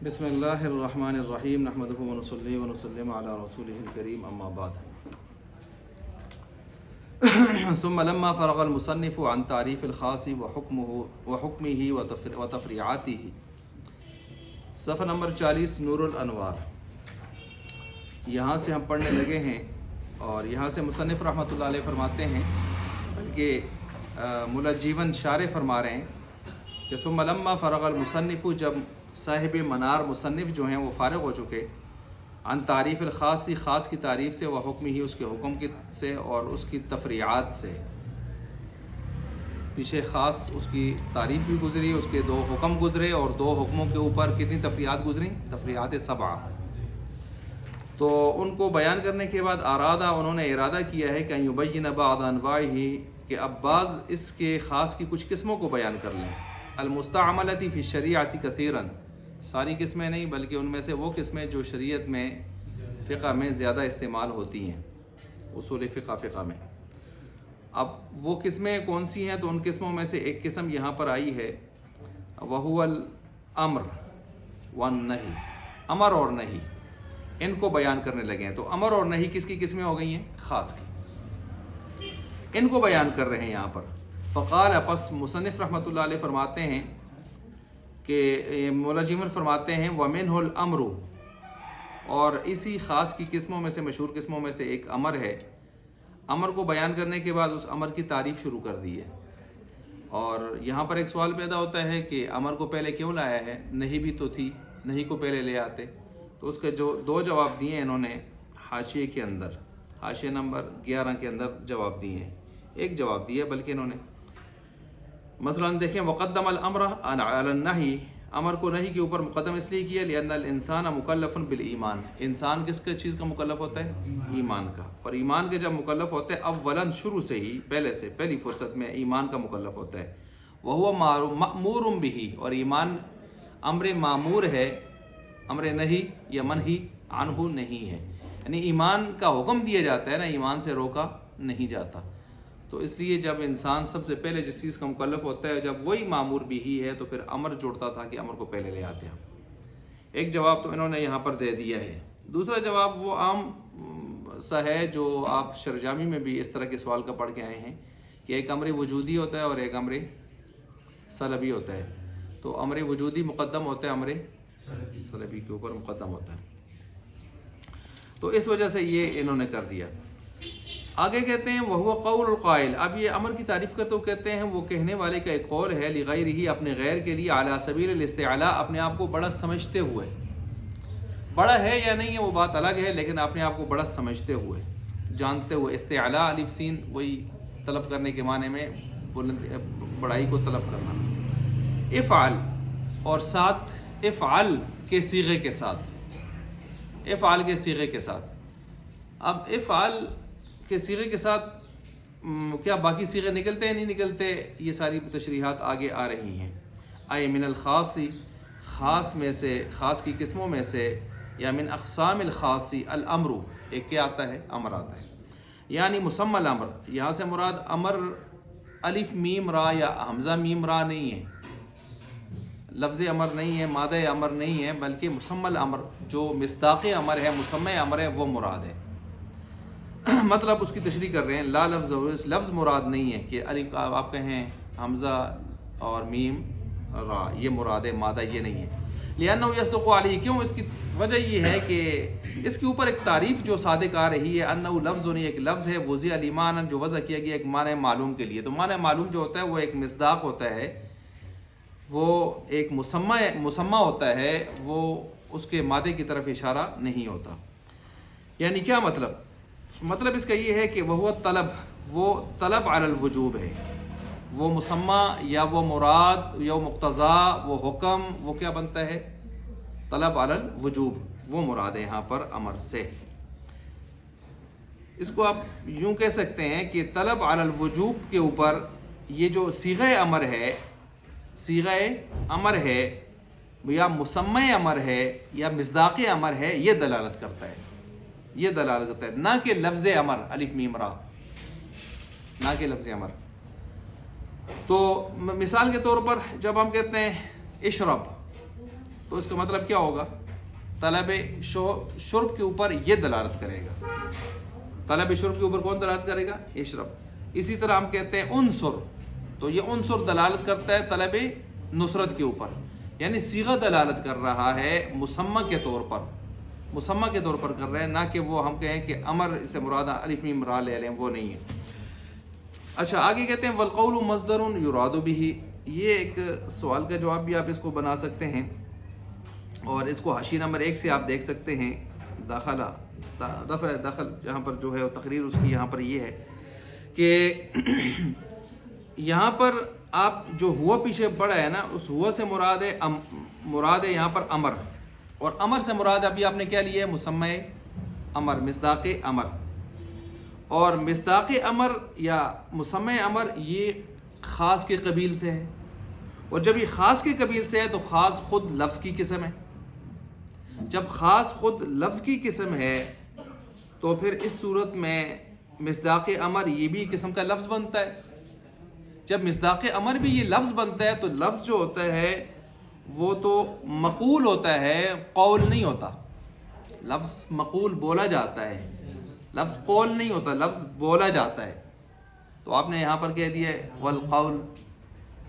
بسم اللہ الرحمن الرحیم نحمدہ ونصلی ونسلم علی رسولہ الکریم اما بعد ثم لما فرغ المصنف عن تعریف الخاص وحکمہ وتفریعاتہ، صفحہ نمبر 40 نور الانوار، یہاں سے ہم پڑھنے لگے ہیں اور یہاں سے مصنف رحمۃ اللہ علیہ فرماتے ہیں، بلکہ ملا جیون شارح فرما رہے ہیں کہ ثم لما فرغ المصنف، جب صاحب منار مصنف جو ہیں وہ فارغ ہو چکے، عن تعریف الخاص، خاص کی تعریف سے، وہ حکم ہی، اس کے حکم سے اور اس کی تفریعات سے۔ پیچھے خاص اس کی تعریف بھی گزری، اس کے 2 حکم گزرے اور 2 حکموں کے اوپر کتنی تفریعات گزریں؟ تفریعات 7۔ تو ان کو بیان کرنے کے بعد انہوں نے ارادہ کیا ہے کہ یبین بعض انواعہ، کہ اب بعض اس کے خاص کی کچھ قسموں کو بیان کر لیں، المستعملۃ فی الشریعۃ کثیرا، ساری قسمیں نہیں بلکہ ان میں سے وہ قسمیں جو شریعت میں فقہ میں زیادہ استعمال ہوتی ہیں، اصول فقہ میں۔ اب وہ قسمیں کون سی ہیں؟ تو ان قسموں میں سے ایک قسم یہاں پر آئی ہے، وہو الامر والنہی، امر اور نہی، ان کو بیان کرنے لگے ہیں۔ تو امر اور نہی کس کی قسمیں ہو گئی ہیں؟ خاص کی، ان کو بیان کر رہے ہیں یہاں پر۔ فقال، پس مصنف رحمۃ اللہ علیہ فرماتے ہیں کہ مولا جیون فرماتے ہیں وَمِنْهُ الْأَمْرُ، اور اسی خاص کی قسموں میں سے، مشہور قسموں میں سے ایک امر ہے۔ امر کو بیان کرنے کے بعد اس امر کی تعریف شروع کر دی ہے، اور یہاں پر ایک سوال پیدا ہوتا ہے کہ امر کو پہلے کیوں لایا ہے؟ نہیں بھی تو تھی، نہیں کو پہلے لے آتے۔ تو اس کے جو 2 جواب دیے انہوں نے حاشیے کے اندر، حاشیہ نمبر 11 کے اندر جواب دیے ہیں۔ ایک جواب دیا بلکہ انہوں نے، مثلا دیکھیں، وقدم الامر علی النہی، امر کو نہی کے اوپر مقدم اس لیے کیا، لأن الانسان مکلف بالایمان، انسان کس کا چیز کا مکلف ہوتا ہے؟ ایمان کا، اور ایمان کے جب مکلف ہوتا ہے اولاً شروع سے ہی، پہلی فرصت میں ایمان کا مکلف ہوتا ہے، وہو مأمور بہ، اور ایمان امر معمور ہے، امر نہی یا منہی عنہ نہیں ہے، یعنی ایمان کا حکم دیا جاتا ہے نا، ایمان سے روکا نہیں جاتا۔ تو اس لیے جب انسان سب سے پہلے جس چیز کا مکلف ہوتا ہے، جب وہی معمور بھی ہی ہے، تو پھر امر جوڑتا تھا کہ امر کو پہلے لے آتے ہیں۔ ایک جواب تو انہوں نے یہاں پر دے دیا ہے۔ دوسرا جواب وہ عام سا ہے جو آپ شرجامی میں بھی اس طرح کے سوال کا پڑھ کے آئے ہیں، کہ ایک امر وجودی ہوتا ہے اور ایک امر سلبی ہوتا ہے۔ تو امر وجودی مقدم ہوتا ہے، امر سلبی کے اوپر مقدم ہوتا ہے۔ تو اس وجہ سے یہ انہوں نے کر دیا۔ آگے کہتے ہیں وہو قول القائل، اب یہ امر کی تعریف کرتے ہوئے کہتے ہیں وہ کہنے والے کا ایک قول ہے، لغیرہ، اپنے غیر کے لیے، علی سبیل الاستعلاء، اپنے آپ کو بڑا سمجھتے ہوئے، بڑا ہے یا نہیں ہے وہ بات الگ ہے، لیکن اپنے آپ کو بڑا سمجھتے ہوئے، جانتے ہوئے، استعلاء الف سین وہی طلب کرنے کے معنی میں بڑائی کو طلب کرنا۔ افعل، اور ساتھ افعل کے صیغے کے ساتھ، افعل کے صیغے کے ساتھ۔ اب افعل کے صیغے کے ساتھ کیا باقی صیغے نکلتے ہیں؟ نہیں نکلتے، یہ ساری تشریحات آگے آ رہی ہیں۔ اے من الخاص، خاص میں سے، خاص کی قسموں میں سے، یا من اقسام الخاص الامر، ایک کیا آتا ہے؟ امر آتا ہے، یعنی مسمى الامر، یہاں سے مراد امر الف میم را یا حمزہ میم را نہیں ہے، لفظ امر نہیں ہے، مادہ امر نہیں ہے، بلکہ مسمى الامر، جو مصداق امر ہے، مسمى امر ہے، وہ مراد ہے۔ مطلب اس کی تشریح کر رہے ہیں، لا لفظ مراد نہیں ہے کہ الف آپ کہیں حمزہ اور میم را، یہ مراد ہے، مادہ یہ نہیں ہے۔ لأنه يصدق علیہ، کیوں؟ اس کی وجہ یہ ہے کہ اس کے اوپر ایک تعریف جو صادق آ رہی ہے، انه لفظ، ایک لفظ ہے، وضع الایمان، جو وضع کیا گیا ایک معنی معلوم کے لیے۔ تو معنی معلوم جو ہوتا ہے وہ ایک مصداق ہوتا ہے، وہ ایک مسمى ہوتا ہے، وہ اس کے مادے کی طرف اشارہ نہیں ہوتا۔ یعنی کیا مطلب؟ مطلب اس کا یہ ہے کہ وہ طلب، وہ طلب علی الوجوب ہے، وہ مسمى یا وہ مراد یا مقتضا، وہ حکم، وہ کیا بنتا ہے؟ طلب علی الوجوب، وہ مراد ہے یہاں پر امر سے۔ اس کو آپ یوں کہہ سکتے ہیں کہ طلب علی الوجوب کے اوپر یہ جو صیغہ امر ہے، صیغہ امر ہے یا مسمى امر ہے یا مصداق امر ہے، یہ دلالت کرتا ہے، یہ دلالت کرتا ہے، نہ کہ لفظ امر الف میم را، نہ کہ لفظ امر۔ تو مثال کے طور پر جب ہم کہتے ہیں اشرب، تو تو اس کا مطلب کیا ہوگا؟ طلب شرب کے اوپر یہ دلالت کرے گا. طلب شرب کے اوپر کون دلالت کرے گا؟ اشرب. اسی طرح ہم کہتے ہیں عنصر، تو یہ عنصر دلالت کرتا ہے طلب نصرت کے اوپر، یعنی صیغہ دلالت کر رہا ہے مسمى کے طور پر، مسمى کے طور پر کر رہے ہیں، نہ کہ وہ ہم کہیں کہ امر سے مراد الف میم را لے لیں، وہ نہیں ہے. اچھا آگے کہتے ہیں والقول مصدر یراد به. یہ ایک سوال کا جواب بھی آپ اس کو بنا سکتے ہیں، اور اس کو حاشیہ نمبر 1 سے آپ دیکھ سکتے ہیں. دخل یہاں پر جو ہے تقریر اس کی یہاں پر یہ ہے کہ یہاں پر آپ جو ہوا پیچھے پڑا ہے نا، اس ہوا سے مراد ہے یہاں پر امر، اور امر سے مراد ابھی آپ نے کیا لیا ہے؟ مسمى امر، مصداق امر. اور مصداق امر یا مسمى امر یہ خاص کے قبیل سے ہے، اور جب یہ خاص کے قبیل سے ہے تو خاص خود لفظ کی قسم ہے. جب خاص خود لفظ کی قسم ہے تو پھر اس صورت میں مصداق امر یہ بھی قسم کا لفظ بنتا ہے. جب مصداق امر بھی یہ لفظ بنتا ہے تو لفظ جو ہوتا ہے وہ تو مقول ہوتا ہے، قول نہیں ہوتا. لفظ مقول بولا جاتا ہے، لفظ قول نہیں ہوتا، لفظ بولا جاتا ہے. تو آپ نے یہاں پر کہہ دیا ہے والقول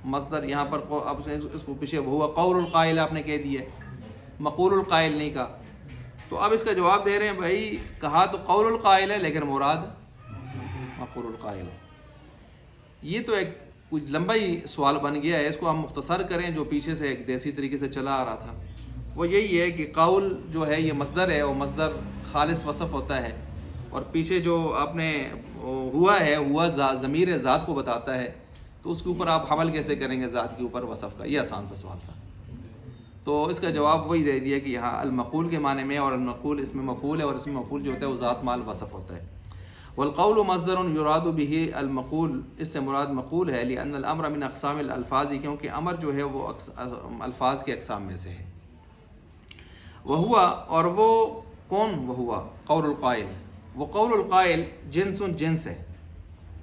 مصدر، یہاں پر آپ نے اس کو پیچھے ہوا قول القائل آپ نے کہہ دیا ہے، مقول القائل نہیں کہا. تو اب اس کا جواب دے رہے ہیں بھائی کہا تو قول القائل ہے لیکن مراد مقول القائل ہے. یہ تو ایک کچھ لمبا ہی سوال بن گیا ہے، اس کو ہم مختصر کریں. جو پیچھے سے ایک دیسی طریقے سے چلا آ رہا تھا وہ یہی ہے کہ قول جو ہے یہ مصدر ہے، وہ مصدر خالص وصف ہوتا ہے، اور پیچھے جو آپ نے ہوا ہے ہوا ضمیر ذات کو بتاتا ہے، تو اس کے اوپر آپ حمل کیسے کریں گے ذات کے اوپر وصف کا؟ یہ آسان سا سوال تھا. تو اس کا جواب وہی دے دیا کہ یہاں المقول کے معنی میں، اور المقول اس میں مفعول ہے، اور اس میں مفعول جو ہوتا ہے وہ ذات مال وصف ہوتا ہے. والقول مصدر یراد به المقول، اس سے مراد مقول ہے. لأن الامر من اقسام الالفاظ، کیونکہ امر جو ہے وہ الفاظ کے اقسام میں سے ہے. وہوا، اور وہ کون؟ وہوا قول القائل. وہ قول القائل جنس، جنس ہے.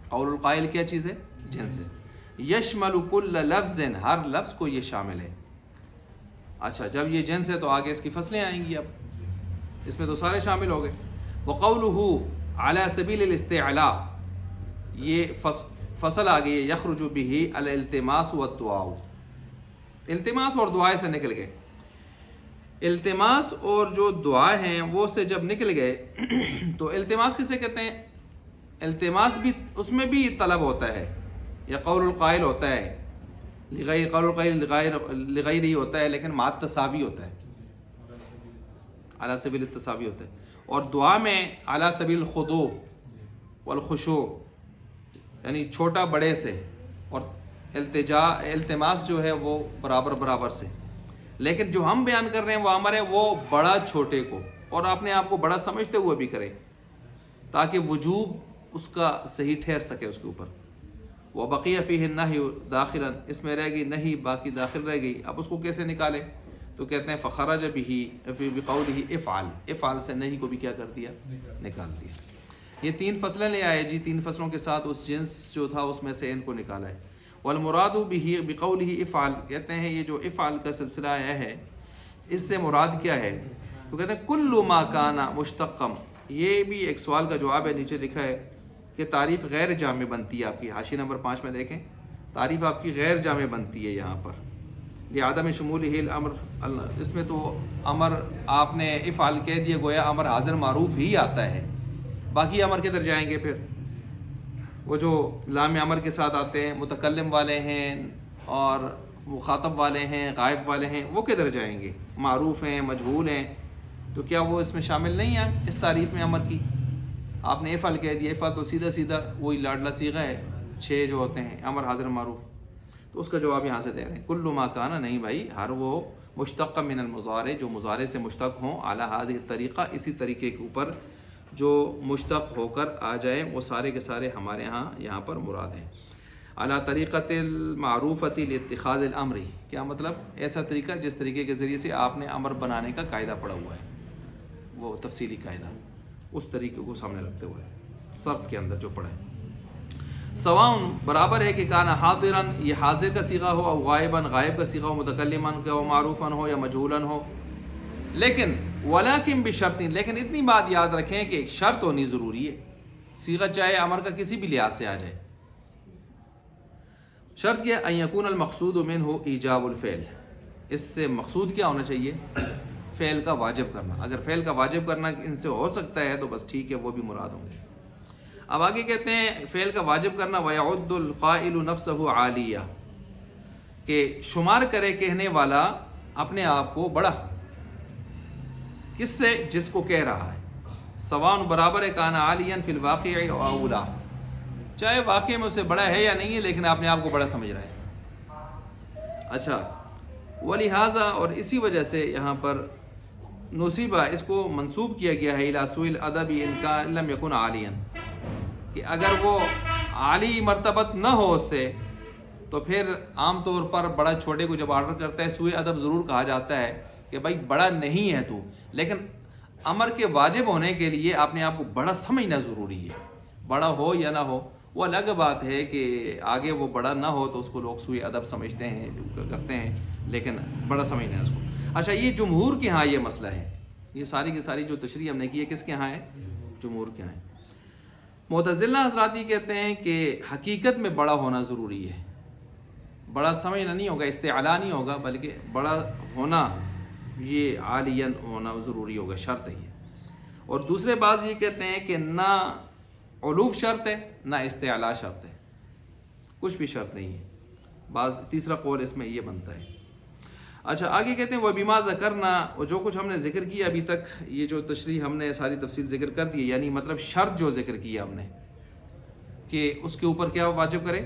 قول القائل کیا چیز ہے؟ جنس ہے. یشمل کل لفظ، ہر لفظ کو یہ شامل ہے. اچھا جب یہ جنس ہے تو آگے اس کی فصلیں آئیں گی، اب اس میں تو سارے شامل ہو گئے. وقولہ علی سبیل الاستعلاء، یہ فصل آ گئی ہے. یخرج به الالتماس والدعاء، التماس اور دعائیں سے نکل گئے. التماس اور جو دعائیں ہیں وہ سے جب نکل گئے تو التماس کسے کہتے ہیں؟ التماس بھی اس میں بھی طلب ہوتا ہے، یا قول القائل ہوتا ہے، لغیر قول القائل لغیر ہی ہوتا ہے، لیکن مع التساوی ہوتا ہے، علی سبیل التساوی ہوتا ہے. اور دعا میں علی سبیل الخضوع والخشوع، یعنی چھوٹا بڑے سے، اور التماس جو ہے وہ برابر برابر سے. لیکن جو ہم بیان کر رہے ہیں وہ امر ہے، وہ بڑا چھوٹے کو اور اپنے آپ کو بڑا سمجھتے ہوئے بھی کرے، تاکہ وجوب اس کا صحیح ٹھہر سکے اس کے اوپر. وبقی فیہ النہی داخلا، اس میں رہ گئی نہیں، باقی داخل رہ گئی. اب اس کو کیسے نکالیں؟ تو کہتے ہیں فخرج به بقولہ افعل، افعل سے نہیں کو بھی کیا کر دیا؟ نکال دیا. یہ 3 فصلیں لے آئے جی، 3 فصلوں کے ساتھ اس جنس جو تھا اس میں سے ان کو نکالا ہے. والمراد به بقولہ افعل، کہتے ہیں یہ جو افعل کا سلسلہ آیا ہے اس سے مراد کیا ہے؟ تو کہتے ہیں کل ما کان مشتقم. یہ بھی ایک سوال کا جواب ہے، نیچے لکھا ہے کہ تعریف غیر جامع بنتی ہے. آپ کی حاشیہ نمبر 5 میں دیکھیں، تعریف آپ کی غیر جامع بنتی ہے یہاں پر. لعدم شمولہ الامر، اس میں تو امر آپ نے افعل کہہ دیا، گویا امر حاضر معروف ہی آتا ہے، باقی امر کدھر جائیں گے پھر؟ وہ جو لام امر کے ساتھ آتے ہیں، متکلم والے ہیں اور مخاطب والے ہیں، غائب والے ہیں، وہ کدھر جائیں گے؟ معروف ہیں، مجہول ہیں، تو کیا وہ اس میں شامل نہیں ہیں اس تعریف میں امر کی؟ آپ نے افعل کہہ دیا، افعل تو سیدھا سیدھا وہی لاڈلا صیغہ ہے، 6 جو ہوتے ہیں امر حاضر معروف. تو اس کا جواب یہاں سے دے رہے ہیں کل ما کان، نہیں بھائی، ہر وہ مشتق من المضارع جو مضارع سے مشتق ہوں، اعلیٰ ہذہ الطریقہ، اسی طریقے کے اوپر جو مشتق ہو کر آ جائیں، وہ سارے کے سارے ہمارے ہاں یہاں پر مراد ہیں. اعلیٰ طریقۃ المعروفۃ لاتخاذ الامر، کیا مطلب؟ ایسا طریقہ جس طریقے کے ذریعے سے آپ نے امر بنانے کا قاعدہ پڑھا ہوا ہے، وہ تفصیلی قاعدہ، اس طریقے کو سامنے رکھتے ہوئے صرف کے اندر جو پڑھا ہے. سواء برابر ہے کہ کانا حاضراً یہ حاضر کا صیغہ ہو، او غائباً غائب کا صیغہ ہو، متکلماً کا ہو، معروفاً ہو یا مجہولاً ہو. لیکن ولیکن بشرط، لیکن اتنی بات یاد رکھیں کہ ایک شرط ہونی ضروری ہے. صیغہ چاہے امر کا کسی بھی لحاظ سے آ جائے، شرط کیا؟ ان یکون المقصود منہ ایجاب الفعل، اس سے مقصود کیا ہونا چاہیے؟ فعل کا واجب کرنا. اگر فعل کا واجب کرنا ان سے ہو سکتا ہے تو بس ٹھیک ہے، وہ بھی مراد ہوں گے. اب آگے کہتے ہیں فعل کا واجب کرنا، وَيَعُدُّ الْقَائِلُ نَفْسَهُ عَالِيًّا، کہ شمار کرے کہنے والا اپنے آپ کو بڑا. کس سے؟ جس کو کہہ رہا ہے. سواء برابر ہے کان عالیاً فی الواقع او اولا، چاہے واقع میں اس سے بڑا ہے یا نہیں ہے، لیکن اپنے آپ کو بڑا سمجھ رہا ہے. اچھا، ولہذا، اور اسی وجہ سے یہاں پر نصیبہ اس کو منسوب کیا گیا ہے الی سوء الادب ان کان لم یکن عالیا، کہ اگر وہ عالی مرتبت نہ ہو اس سے تو پھر عام طور پر بڑا چھوٹے کو جب آرڈر کرتا ہے سوء ادب ضرور کہا جاتا ہے کہ بھائی بڑا نہیں ہے تو، لیکن امر کے واجب ہونے کے لیے اپنے آپ کو بڑا سمجھنا ضروری ہے. بڑا ہو یا نہ ہو وہ الگ بات ہے کہ آگے وہ بڑا نہ ہو تو اس کو لوگ سوء ادب سمجھتے ہیں، کرتے ہیں، لیکن بڑا سمجھنا ہے اس کو. اچھا، یہ جمہور کے ہاں یہ مسئلہ ہے. یہ ساری کی ساری جو تشریح ہم نے کی ہے کس کے ہاں ہے؟ جمہور کے ہاں ہے. معتزلہ حضرات یہ کہتے ہیں کہ حقیقت میں بڑا ہونا ضروری ہے. بڑا سمجھنا نہیں ہوگا، استعلاء نہیں ہوگا، بلکہ بڑا ہونا یہ عالیاً ہونا ضروری ہوگا، شرط ہے. اور دوسرے بعض یہ کہتے ہیں کہ نہ علوف شرط ہے نہ استعلاء شرط ہے، کچھ بھی شرط نہیں ہے. بعض تیسرا قول اس میں یہ بنتا ہے. اچھا، آگے کہتے ہیں وہ بما ذکرنا، اور جو کچھ ہم نے ذکر کیا ابھی تک، یہ جو تشریح ہم نے ساری تفصیل ذکر کر دی، یعنی مطلب شرط جو ذکر کیا ہم نے کہ اس کے اوپر کیا واجب کرے؟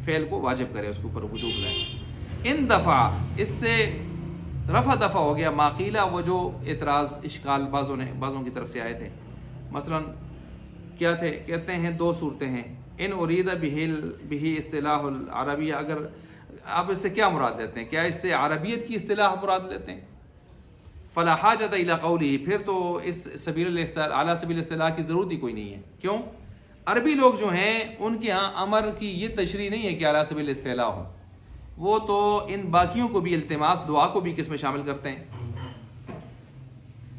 فعل کو واجب کرے، اس کے اوپر وجوب لائے. ان دفع، اس سے رفع دفع ہو گیا ماقیلا، وہ جو اعتراض اشکال بعضوں کی طرف سے آئے تھے. مثلا کیا تھے؟ کہتے ہیں دو صورتیں ہیں. ان ارید بہ اصطلاح العربیہ، اگر آپ اس سے کیا مراد لیتے ہیں؟ کیا اس سے عربیت کی اصطلاح مراد لیتے ہیں؟ فلا حاجت الی قولہ، پھر تو اس سبیل الاصطلاح، اعلیٰ سبیل الاصطلاح کی ضرورت ہی کوئی نہیں ہے. کیوں؟ عربی لوگ جو ہیں ان کے ہاں امر کی یہ تشریح نہیں ہے کہ اعلیٰ سبیل الاصطلاح ہو. وہ تو ان باقیوں کو بھی، التماس دعا کو بھی کس میں شامل کرتے ہیں.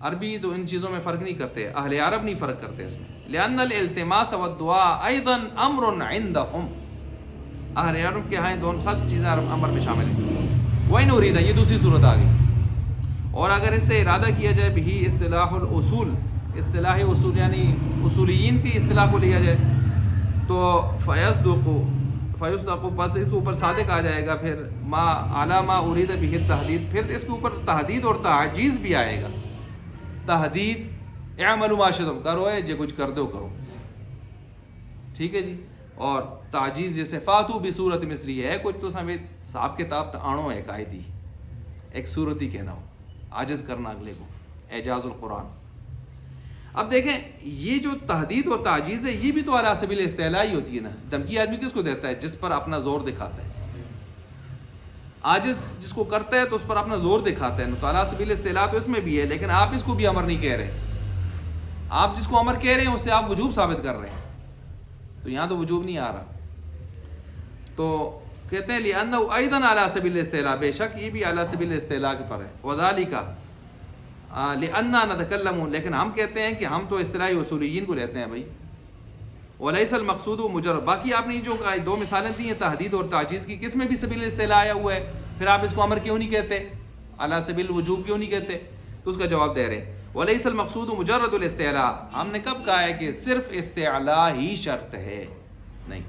عربی تو ان چیزوں میں فرق نہیں کرتے، اہل عرب نہیں فرق کرتے اس میں. لأن الالتماس والدعاء ايضا امر عندهم، اہل عرب کے ہاں دونوں سب چیزیں امر میں شامل ہیں. وَإِنْ أُرِيدَ، یہ دوسری صورت آ گئی. اور اگر اس سے ارادہ کیا جائے بھی اصطلاح الاصول، اصطلاح اصول یعنی اصولیین کی اصطلاح کو لیا جائے تو فیصدق، بس اس کے اوپر صادق آ جائے گا. پھر ما اعلیٰ ما ارید بھی تحدید، پھر اس کے اوپر تحدید اور تعجیز بھی آئے گا. تحدید اعملوا ما شئتم، کرو ہے جو کچھ کر دو کرو، ٹھیک ہے جی. اور تعجیز جیسے فاتو بصورت مثلی ہے، کچھ تو سمجھ صاحب کتاب آنو ہے قائدی، ایک صورت ہی کہنا ہو، عاجز کرنا اگلے کو، اعجاز القرآن. اب دیکھیں یہ جو تحدید اور تعجیز ہے یہ بھی تو علی سبیل الاستعلاء ہی ہوتی ہے نا. دھمکی آدمی کس کو دیتا ہے؟ جس پر اپنا زور دکھاتا ہے. عاجز جس کو کرتا ہے تو اس پر اپنا زور دکھاتا ہے. تو علی سبیل الاستعلاء تو اس میں بھی ہے، لیکن آپ اس کو بھی امر نہیں کہہ رہے. آپ جس کو امر کہہ رہے ہیں اس سے آپ وجوب ثابت کر رہے ہیں، تو یہاں تو وجوب نہیں آ رہا. تو کہتے ہیں لِأَنَّهُ أَيْضًا عَلَى سَبِيلِ الْاِسْتِعْلَاء، بے شک یہ بھی اعلیٰ سبیل الاستعلاء کے پر ہے. وَذَلِكَ لِأَنَّا نَتَكَلَّمُ، لیکن ہم کہتے ہیں کہ ہم تو اصطلاحی اصولیین کو لیتے ہیں بھائی. وَلَيْسَ الْمَقْصُودُ مُجَرَّدٌ، باقی آپ نے جو دو مثالیں دی ہیں تحدید اور تعجیز کی، کس میں بھی سبیل الاستعلاء آیا ہوا ہے، پھر آپ اس کو امر کیوں نہیں کہتے؟ علی سبیل الوجوب کیوں نہیں کہتے؟ تو اس کا جواب دے رہے ہیں وَلَيْسَ الْمَقْصُودُ مُجَرَّدُ الْاِسْتِعْلَاء. ہم نے کب کہا ہے کہ صرف استعلاء ہی شرط ہے؟ نہیں،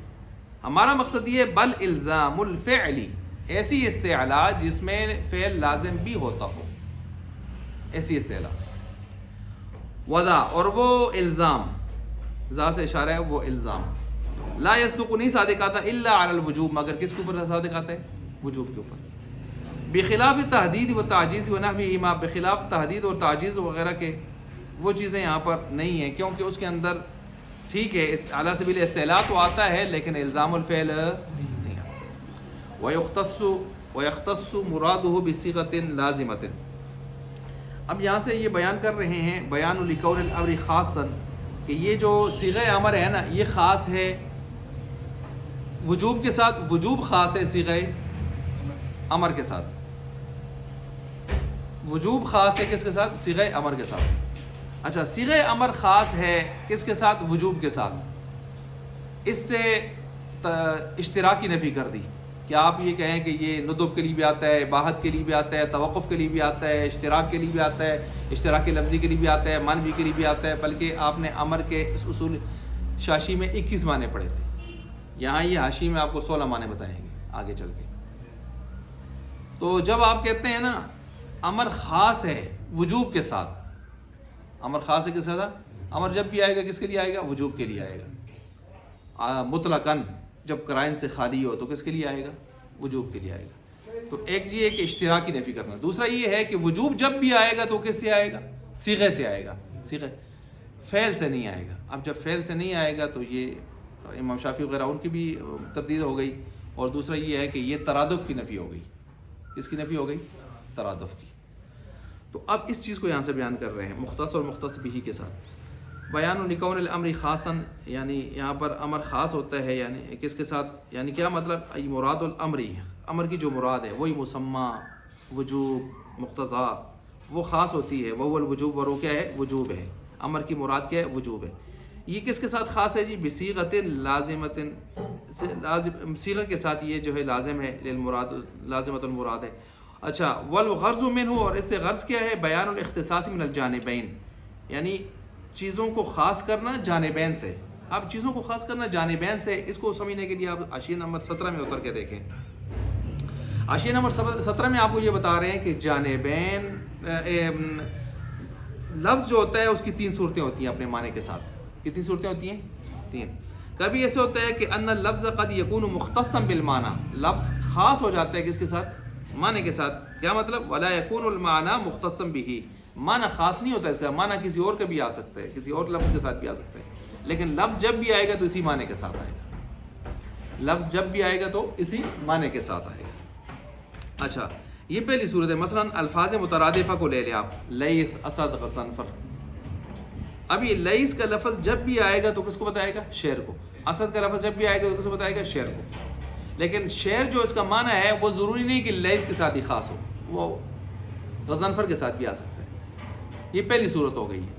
ہمارا مقصد یہ بل الزام الفعلی، ایسی استعلاء جس میں فعل لازم بھی ہوتا ہو، ایسی استعلاء. ودا، اور وہ الزام، ذا سے اشارہ ہے، وہ الزام لا یصدق، نہیں صادق آتا الا علی الوجوب، مگر کس کے اوپر صادق آتا ہے؟ وجوب کے اوپر. بخلاف تحدید و تعجیز و نحوہما، بخلاف تحدید اور تعجیز وغیرہ کے وہ چیزیں یہاں پر نہیں ہیں، کیونکہ اس کے اندر ٹھیک ہے اعلیٰ سبیل استعلاء تو آتا ہے لیکن الزام الفعل نہیں آتا. ویختص مرادہ بصیغۃ لازمۃ. اب یہاں سے یہ بیان کر رہے ہیں بیان لکون الامر خاصا، کہ یہ جو صیغہ امر ہے نا یہ خاص ہے وجوب کے ساتھ، وجوب خاص ہے صیغہ امر کے ساتھ، وجوب خاص ہے کس کے ساتھ؟ صیغہ امر کے ساتھ. اچھا صیغہ امر خاص ہے کس کے ساتھ؟ وجوب کے ساتھ. اس سے اشتراک کی نفی کر دی کہ آپ یہ کہیں کہ یہ ندب کے لیے بھی آتا ہے، اباحت کے لیے بھی آتا ہے، توقف کے لیے بھی آتا ہے، اشتراک کے لیے بھی آتا ہے، اشتراک لفظی کے لیے بھی آتا ہے، منفی کے لیے بھی آتا ہے. بلکہ آپ نے امر کے اس اصول شاشی میں 21 معنی پڑھے تھے، یہاں یہ حاشی میں آپ کو 16 معنی بتائیں گے آگے چل کے. تو جب آپ کہتے ہیں نا امر خاص ہے وجوب کے ساتھ، امر خاص ہے کس کے ساتھ؟ امر جب بھی آئے گا کس کے لیے آئے گا؟ وجوب کے لیے آئے گا. مطلقاً جب قرائن سے خالی ہو تو کس کے لیے آئے گا؟ وجوب کے لیے آئے گا. تو ایک یہ ہے کہ اشتراک کی نفی کرنا. دوسرا یہ ہے کہ وجوب جب بھی آئے گا تو کس سے آئے گا؟ صیغے سے آئے گا، صیغے، فعل سے نہیں آئے گا. اب جب فعل سے نہیں آئے گا تو یہ امام شافعی وغیرہ ان کی بھی تردید ہو گئی. اور دوسرا یہ ہے کہ یہ ترادف کی نفی ہو گئی. کس کی نفی ہو گئی؟ ترادف کی. تو اب اس چیز کو یہاں سے بیان کر رہے ہیں مختص اور مختص بھی کے ساتھ. بیان لکون الامر خاصاً، یعنی یہاں پر امر خاص ہوتا ہے، یعنی کس کے ساتھ؟ یعنی کیا مطلب؟ مراد الامری، امر کی جو مراد ہے وہی مسمى، وجوب، مقتضا، وہ خاص ہوتی ہے. وہ الوجوب، اور وہ کیا ہے؟ وجوب ہے. امر کی مراد کیا ہے؟ وجوب ہے. یہ کس کے ساتھ خاص ہے جی؟ بصیغۃ لازمۃ، صیغہ کے ساتھ یہ جو ہے لازم ہے، للمراد، لازمۃ المراد ہے. اچھا والغرض منہ، اور اس سے غرض کیا ہے؟ بیان الاختصاص من الجانبین، یعنی چیزوں کو خاص کرنا جانبین سے. اب چیزوں کو خاص کرنا جانبین سے، اس کو سمجھنے کے لیے آپ حاشیہ نمبر 17 میں اتر کے دیکھیں. حاشیہ نمبر 17 میں آپ کو یہ بتا رہے ہیں کہ جانبین لفظ جو ہوتا ہے اس کی 3 صورتیں ہوتی ہیں اپنے معنی کے ساتھ. کتنی صورتیں ہوتی ہیں؟ 3. کبھی ایسے ہوتا ہے کہ ان اللفظ قد یکون مختصا بالمعنی، لفظ خاص ہو جاتا ہے کس کے ساتھ؟ معنی کے ساتھ. کیا مطلب؟ ولا یکون المعنی مختصا به، معنی خاص نہیں ہوتا اس کا، معنی کسی اور کا بھی آ سکتا ہے، کسی اور لفظ کے ساتھ بھی آ سکتا ہے. لیکن لفظ جب بھی آئے گا تو اسی معنی کے ساتھ آئے گا. لفظ جب بھی آئے گا تو اسی معنی کے ساتھ آئے گا. اچھا یہ پہلی صورت ہے. مثلا الفاظ مترادفہ کو لے لیں آپ، لیث، اسد، غضنفر. اب یہ لیث کا لفظ جب بھی آئے گا تو کس کو بتائے گا؟ شعر کو. اسد کا لفظ جب بھی آئے گا تو کس کو بتائے گا؟ شعر کو. لیکن شعر جو اس کا معنی ہے وہ ضروری نہیں کہ لیث کے ساتھ ہی خاص ہو، وہ غضنفر کے ساتھ بھی آ سکتا ہے. یہ پہلی صورت ہو گئی ہے.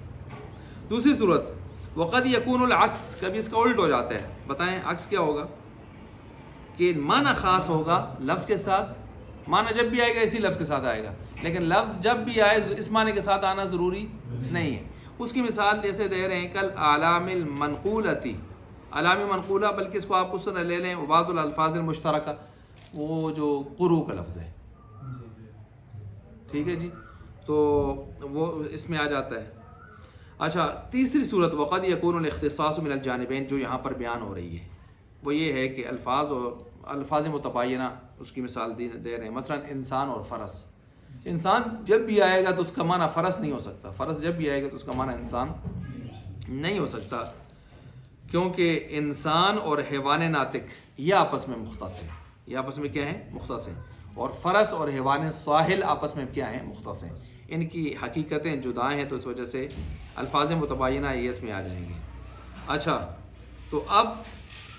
دوسری صورت وقد یکون العکس، کبھی اس کا الٹ ہو جاتا ہے. بتائیں عکس کیا ہوگا؟ کہ معنی خاص ہوگا لفظ کے ساتھ، معنی جب بھی آئے گا اسی لفظ کے ساتھ آئے گا، لیکن لفظ جب بھی آئے اس معنی کے ساتھ آنا ضروری نہیں ہے. اس کی مثال جیسے دے رہے ہیں کل اعلام المنقولتی، علام منقولہ، بلکہ اس کو آپ اس طرح لے لیں بعض الالفاظ المشترکہ، وہ جو قرو کا لفظ ہے. ٹھیک ہے جی، تو وہ اس میں آ جاتا ہے. اچھا تیسری صورت وقد یکون الاختصاص من الجانبین، جو یہاں پر بیان ہو رہی ہے وہ یہ ہے کہ الفاظ اور الفاظ متباینہ، اس کی مثال دے رہے ہیں. مثلا انسان اور فرس. انسان جب بھی آئے گا تو اس کا معنی فرس نہیں ہو سکتا، فرس جب بھی آئے گا تو اس کا معنی انسان نہیں ہو سکتا، کیونکہ انسان اور حیوان ناطق یہ آپس میں مختص ہیں. یہ آپس میں کیا ہیں؟ مختص ہیں. اور فرس اور حیوان ساحل آپس میں کیا ہیں؟ مختص ہیں. ان کی حقیقتیں جدا ہیں، تو اس وجہ سے الفاظ متباینہ یہ اس میں آ جائیں گے. اچھا تو اب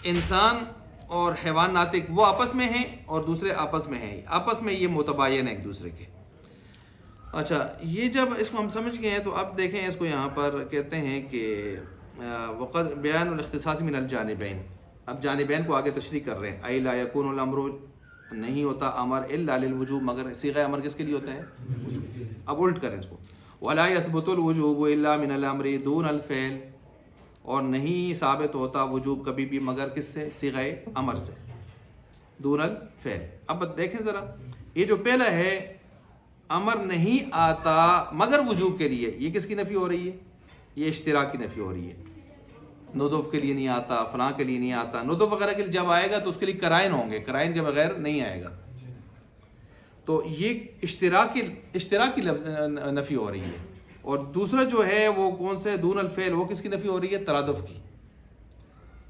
انسان اور حیوان ناطق وہ آپس میں ہیں اور دوسرے آپس میں ہیں، آپس میں یہ متباین ہیں ایک دوسرے کے. اچھا یہ جب اس کو ہم سمجھ گئے ہیں تو اب دیکھیں اس کو یہاں پر کہتے ہیں کہ وقد بیان الاختصاص من الجانبین. اب جانبین کو آگے تشریح کر رہے ہیں. ای لا یکون الامر، نہیں ہوتا امر الا للوجوب، مگر صیغہ امر کس کے لیے ہوتا ہے؟ وجوب. اب الٹ کریں اس کو، ولا یثبت الوجوب الا من الامر دون الفعل، اور نہیں ثابت ہوتا وجوب کبھی بھی مگر کس سے؟ صیغہ امر سے، دون الفعل. اب دیکھیں ذرا، یہ جو پہلا ہے امر نہیں آتا مگر وجوب کے لیے، یہ کس کی نفی ہو رہی ہے؟ یہ اشتراک کی نفی ہو رہی ہے. ندف کے لیے نہیں آتا، فلاں کے لیے نہیں آتا. ندف وغیرہ کے لیے جب آئے گا تو اس کے لیے قرائن ہوں گے، قرائن کے بغیر نہیں آئے گا. تو یہ اشتراک کی نفی ہو رہی ہے. اور دوسرا جو ہے وہ کون سے؟ دون الفعل، وہ کس کی نفی ہو رہی ہے؟ ترادف کی،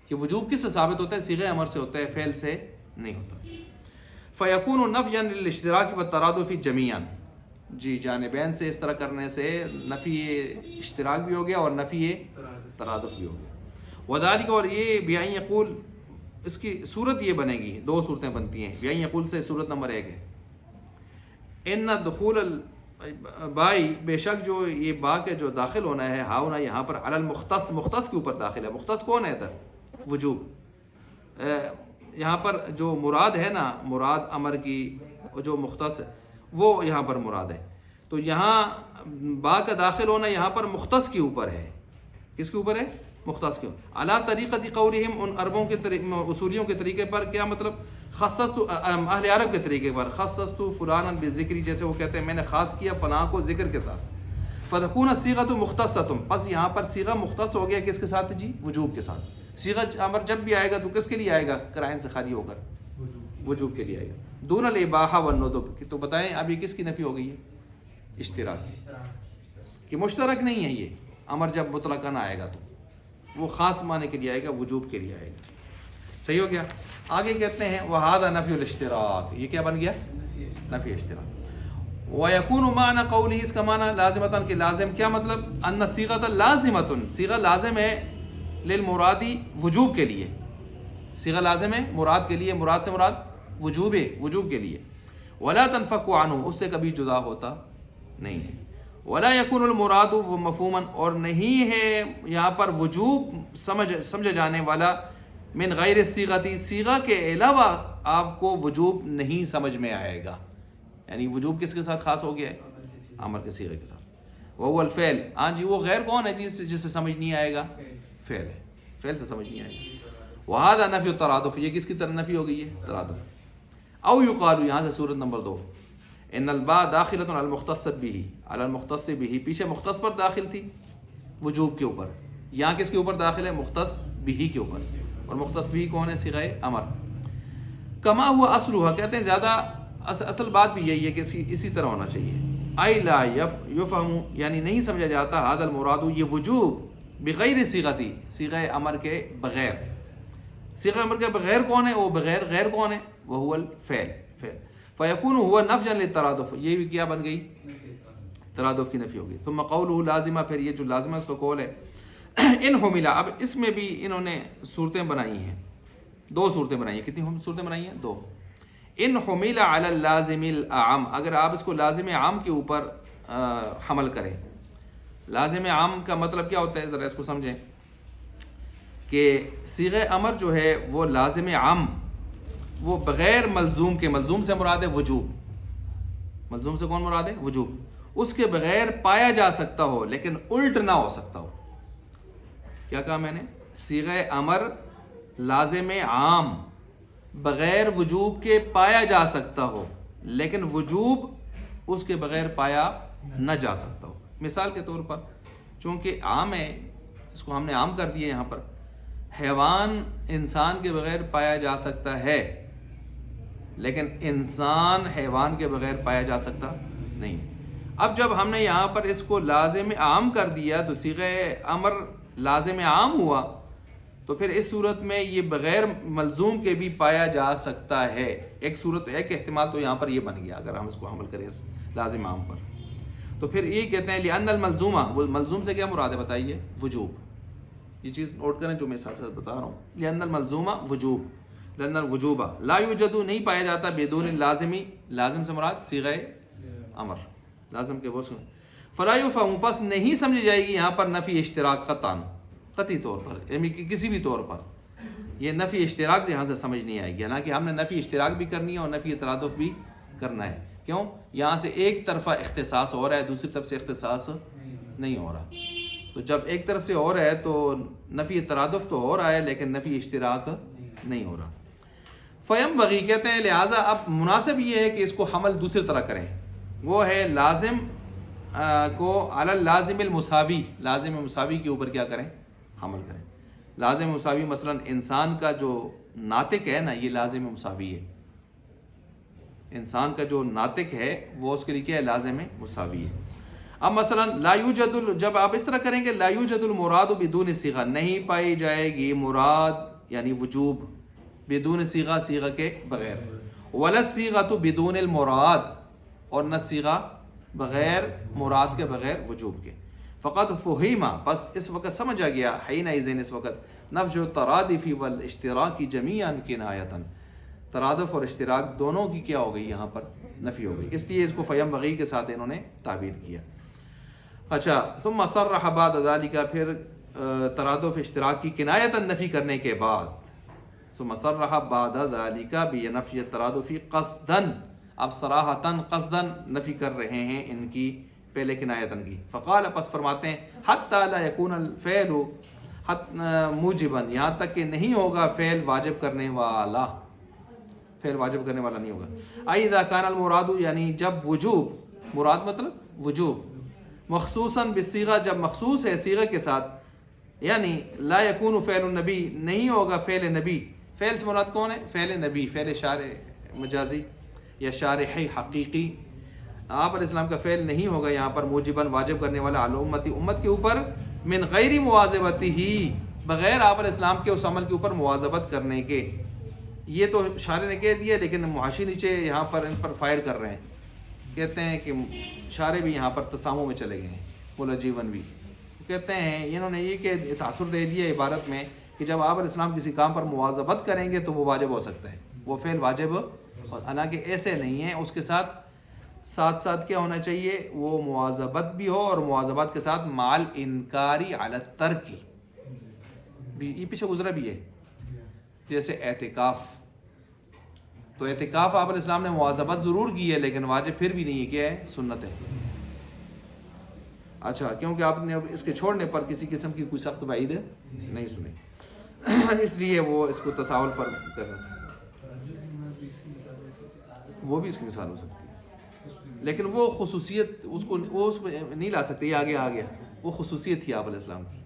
کہ وجوب کس سے ثابت ہوتا ہے؟ صیغہ امر سے ہوتا ہے، فعل سے نہیں ہوتا. فیکون نفیا للاشتراک والترادف جمیعا. جی جانبین سے اس طرح کرنے سے نفی اشتراک بھی ہو گیا اور نفی ترادف بھی ہو گیا. وذالک، اور یہ بیان یقول اس کی صورت یہ بنے گی، دو صورتیں بنتی ہیں، یعنی یقول سے صورت نمبر 1 ہے ان دخول بائی، بے شک جو یہ با کے جو داخل ہونا ہے، ہاؤنا یہاں پر علی المختص، مختص کے اوپر داخل ہے. مختص کون ہے ادھر؟ وجوب. یہاں پر جو مراد ہے نا، مراد امر کی جو مختص وہ یہاں پر مراد ہے. تو یہاں با کا داخل ہونا یہاں پر مختص کے اوپر ہے. کس کے اوپر ہے؟ مختص کے اوپر. علی طریقۃ قولہم، ان عربوں کے اصولیوں کے طریقے پر. کیا مطلب؟ خصصت اہل عرب کے طریقے پر، خصصت فلانا بالذکر، جیسے وہ کہتے ہیں میں نے خاص کیا فلاں کو ذکر کے ساتھ. فتکون الصیغۃ مختصۃ، پس یہاں پر صیغہ مختص ہو گیا کس کے ساتھ جی؟ وجوب کے ساتھ. صیغہ امر جب بھی آئے گا تو کس کے لیے آئے گا؟ قرائن سے خالی ہو کر وجوب کے لیے آئے گا. دون الاباحہ والندب. تو بتائیں اب یہ کس کی نفی ہو گئی ہے؟ اشتراک کہ مشترک نہیں ہے یہ امر. جب مطلقاً آئے گا تو وہ خاص معنی کے لیے آئے گا، وجوب کے لیے آئے گا. صحیح ہو گیا. آگے کہتے ہیں وَهَذَا نَفْيُ الاشتراک، یہ کیا بن گیا؟ نفی اشتراک. وَيَكُونُ مَعْنَ قَوْلِهِ، اس کا معنی لازمتاً کہ لازم. کیا مطلب؟ أَنَّ صِيغَةَ لَازِمَةٌ، صیغہ لازم ہے للمرادی، وجوب کے لیے. صیغہ لازم ہے مراد کے لیے، مراد سے مراد وجوب ہے، وجوب کے لیے. وَلَا تَنْفَكُ عَنْهُ، اس سے کبھی جدا ہوتا نہیں ہے. وَلَا يَكُونُ الْمُرَادُ مَفْهُومًا، اور نہیں ہے یہاں پر وجوب سمجھا جانے والا من غیر الصیغۃ، صیغہ کے علاوہ آپ کو وجوب نہیں سمجھ میں آئے گا. یعنی وجوب کس کے ساتھ خاص ہو گیا ہے؟ امر کے صیغے کے ساتھ. وَهُوَ الْفِعْلُ، ہاں جی وہ غیر کون ہے جس سے سمجھ نہیں آئے گا؟ فعل ہے، فعل سے سمجھ نہیں آئے گا. وَهَذَا نَفْيُ التَّرَادُفِ، یہ کس کی طرح نفی ہو گئی ہے؟ ترادف. او یقال، یہاں سے صورت نمبر 2، ان الباء داخلۃ علی المختص به، علی المختص به، پیچھے مختص پر داخل تھی وجوب کے اوپر، یہاں کس کے اوپر داخل ہے؟ مختص به کے اوپر. اور مختص به کون ہے؟ صیغہ امر. کما ہوا اصلها، کہتے ہیں زیادہ اصل بات بھی یہی ہے کہ اسی طرح ہونا چاہیے. ای لا یفہم، یعنی نہیں سمجھا جاتا هذا المراد، یہ وجوب بغیر صیغتی، صیغہ امر کے بغیر. صیغہ امر کے بغیر کون ہے؟ وہ بغیر غیر کون ہے؟ وہو الفعل، فعل. فیکون هو نفیا للترادف، یہ بھی کیا بن گئی؟ ترادف کی نفی ہوگی. ثم قوله لازمہ، پھر یہ جو لازمہ اس کا قول ہے ان حملہ. اب اس میں بھی انہوں نے صورتیں بنائی ہیں، 2 صورتیں بنائی ہیں. کتنی صورتیں بنائی ہیں؟ 2. ان حملہ علی اللازم الاعم، اگر آپ اس کو لازم عام کے اوپر حمل کریں. لازم عام کا مطلب کیا ہوتا ہے؟ ذرا اس کو سمجھیں کہ صیغہ امر جو ہے وہ لازم عام، وہ بغیر ملزوم کے، ملزوم سے مراد ہے وجوب. ملزوم سے کون مراد ہے؟ وجوب. اس کے بغیر پایا جا سکتا ہو لیکن الٹ نہ ہو سکتا ہو. کیا کہا میں نے؟ صیغہ امر لازم عام بغیر وجوب کے پایا جا سکتا ہو لیکن وجوب اس کے بغیر پایا نہ جا سکتا ہو. مثال کے طور پر چونکہ عام ہے، اس کو ہم نے عام کر دیا. یہاں پر حیوان انسان کے بغیر پایا جا سکتا ہے لیکن انسان حیوان کے بغیر پایا جا سکتا نہیں. اب جب ہم نے یہاں پر اس کو لازم عام کر دیا تو صیغہ امر لازم عام ہوا، تو پھر اس صورت میں یہ بغیر ملزوم کے بھی پایا جا سکتا ہے. ایک صورت، ایک احتمال تو یہاں پر یہ بن گیا اگر ہم اس کو عمل کریں اس لازم عام پر. تو پھر یہ کہتے ہیں لأن الملزومہ، وہ ملزوم سے کیا مراد ہے بتائیے؟ وجوب. یہ چیز نوٹ کریں جو میں ساتھ ساتھ بتا رہا ہوں. لأن الملزومہ وجوب، لأن الوجوب لا یوجد، نہیں پایا جاتا بدون اللازمی، لازم سے مراد صیغہ امر، لازم کے وہ سن. فلا یفہم، پس نہیں سمجھی جائے گی یہاں پر نفی اشتراک قطعاً، قطعی طور پر، یعنی کہ کسی بھی طور پر یہ نفی اشتراک یہاں سے سمجھ نہیں آئے گی. حالانکہ ہم نے نفی اشتراک بھی کرنی ہے اور نفی ترادف بھی کرنا ہے. کیوں؟ یہاں سے ایک طرفہ اختصاص ہو رہا ہے، دوسری طرف سے اختصاص نہیں ہو رہا. تو جب ایک طرف سے ہو رہا ہے تو نفی ترادف تو ہو رہا ہے لیکن نفی اشتراک نہیں ہو رہا. فیم بغی، کہتے ہیں لہٰذا اب مناسب یہ ہے کہ اس کو حمل دوسری طرح کریں. وہ ہے لازم کو علی اللازم المساوی، لازم مساوی کے اوپر کیا کریں؟ حمل کریں. لازم مساوی مثلا انسان کا جو ناطق ہے نا، یہ لازم مساوی ہے. انسان کا جو ناطق ہے وہ اس کے لیے کیا ہے؟ لازم مساوی ہے. اب مثلا لا یوجد، جب آپ اس طرح کریں گے لا یوجد المراد بدون صیغہ، نہیں پائی جائے گی مراد یعنی وجوب بدون صیغہ، صیغہ کے بغیر. ولا الصیغۃ بدون المراد، اور نہ صیغہ بغیر مراد کے، بغیر وجوب کے. فقط فہیمہ پس اس وقت سمجھا گیا حینئذ اس وقت نفی الترادف والاشتراک جمیعا کنایۃ، ترادف اور اشتراک دونوں کی کیا ہو گئی یہاں پر نفی ہو گئی، اس لیے اس کو فینبغی کے ساتھ انہوں نے تعبیر کیا۔ اچھا ثم صرح بعد ذلك، پھر ترادف اشتراک کی کنایۃ نفی کرنے کے بعد ثم صرح بعد ذلك بنفی الترادف قصدا، اب صراحتاً قصداً نفی کر رہے ہیں ان کی پہلے کنایتاً کی۔ فقال پس فرماتے ہیں حتی لا یکون الفعل موجبا، یہاں تک کہ نہیں ہوگا فعل واجب کرنے والا، فعل واجب کرنے والا نہیں ہوگا۔ اذا کان المراد، یعنی جب وجوب، مراد مطلب وجوب، مخصوصاً بالصیغہ، جب مخصوص ہے صیغہ کے ساتھ، یعنی لا یکون فعل النبی، نہیں ہوگا فعل نبی، فعل سے مراد کون ہے؟ فعل نبی، فعل شارع مجازی یا شارح حقیقی، آپ علیہ السلام کا فعل نہیں ہوگا یہاں پر موجباً واجب کرنے والا علی امتی، امت کے اوپر، من غیر مواظبتی ہی، بغیر آپ علیہ السلام کے اس عمل کے اوپر مواظبت کرنے کے۔ یہ تو شارع نے کہہ دیا، لیکن محاشی نیچے یہاں پر ان پر فائر کر رہے ہیں، کہتے ہیں کہ شارع بھی یہاں پر تساموں میں چلے گئے ہیں، مولا جیون بھی کہتے ہیں، انہوں نے یہ کہ تاثر دے دیا عبارت میں کہ جب آپ علیہ السلام کسی کام پر مواظبت کریں گے تو وہ واجب ہو سکتا ہے، وہ فعل واجب، حالانکہ ایسے نہیں ہے، اس کے ساتھ ساتھ کیا ہونا چاہیے، وہ مواظبت بھی ہو، اور مواظبت کے ساتھ مال انکاری علی الترک بھی، یہ پیچھے گزرا بھی ہے، جیسے اعتکاف، تو اعتکاف آپ علیہ السلام نے مواظبت ضرور کی ہے، لیکن واجب پھر بھی نہیں ہے، کیا ہے؟ سنت ہے۔ اچھا، کیونکہ آپ نے اس کے چھوڑنے پر کسی قسم کی کوئی سخت وعید نہیں سنی، اس لیے وہ اس کو تساہل پر کر رہے ہیں، وہ بھی اس کی مثال ہو سکتی ہے، لیکن وہ خصوصیت اس کو نہیں لا سکتے، یہ آگے آ گیا، وہ خصوصیت تھی آپ علیہ السلام کی،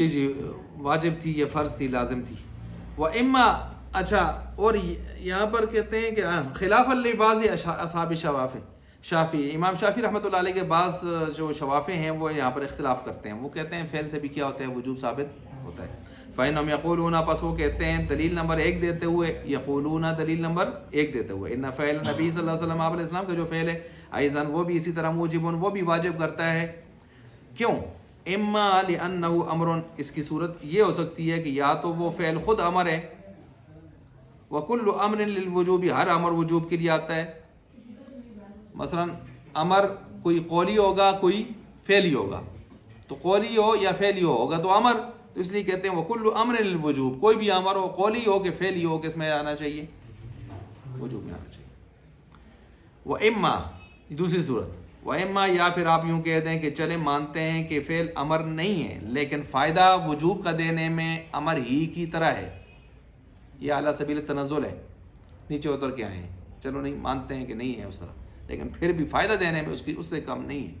جی واجب تھی یا فرض تھی، لازم تھی۔ وہ اما، اچھا، اور یہاں پر کہتے ہیں کہ خلاف لبعض اصحاب شافی، امام شافی رحمۃ اللہ علیہ کے بعض جو شوافے ہیں وہ یہاں پر اختلاف کرتے ہیں، وہ کہتے ہیں فعل سے بھی کیا ہوتا ہے؟ وجوب ثابت ہوتا ہے۔ فإنهم يقولون، پس وہ کہتے ہیں دلیل نمبر 1 دیتے ہوئے، یقولون دلیل نمبر 1 دیتے ہوئے، ان فعل نبی صلی اللہ علیہ وسلم، آپ علیہ السلام کا جو فعل ہے، ایضاً وہ بھی اسی طرح موجب، وہ بھی واجب کرتا ہے۔ کیوں؟ اما لأنہ امر، اس کی صورت یہ ہو سکتی ہے کہ یا تو وہ فعل خود امر ہے، وکل امر للوجوب، ہر امر وجوب کے لیے آتا ہے، مثلا امر کوئی قولی ہوگا، کوئی فعلی ہوگا، تو قولی ہو یا فعلی ہوگا تو امر، تو اس لیے کہتے ہیں وکل امر للوجوب، کوئی بھی امر ہو، قولی ہو کہ فعلی ہو، کس میں آنا چاہیے؟ وجوب میں آنا چاہیے۔ وہ اما، دوسری صورت، وہ اما، یا پھر آپ یوں کہہ دیں کہ چلے مانتے ہیں کہ فعل امر نہیں ہے، لیکن فائدہ وجوب کا دینے میں امر ہی کی طرح ہے، یہ اعلیٰ سبیل تنزل ہے، نیچے اتر کے آئے ہیں، چلو نہیں مانتے ہیں کہ نہیں ہے اس طرح، لیکن پھر بھی فائدہ دینے میں اس سے کم نہیں ہے۔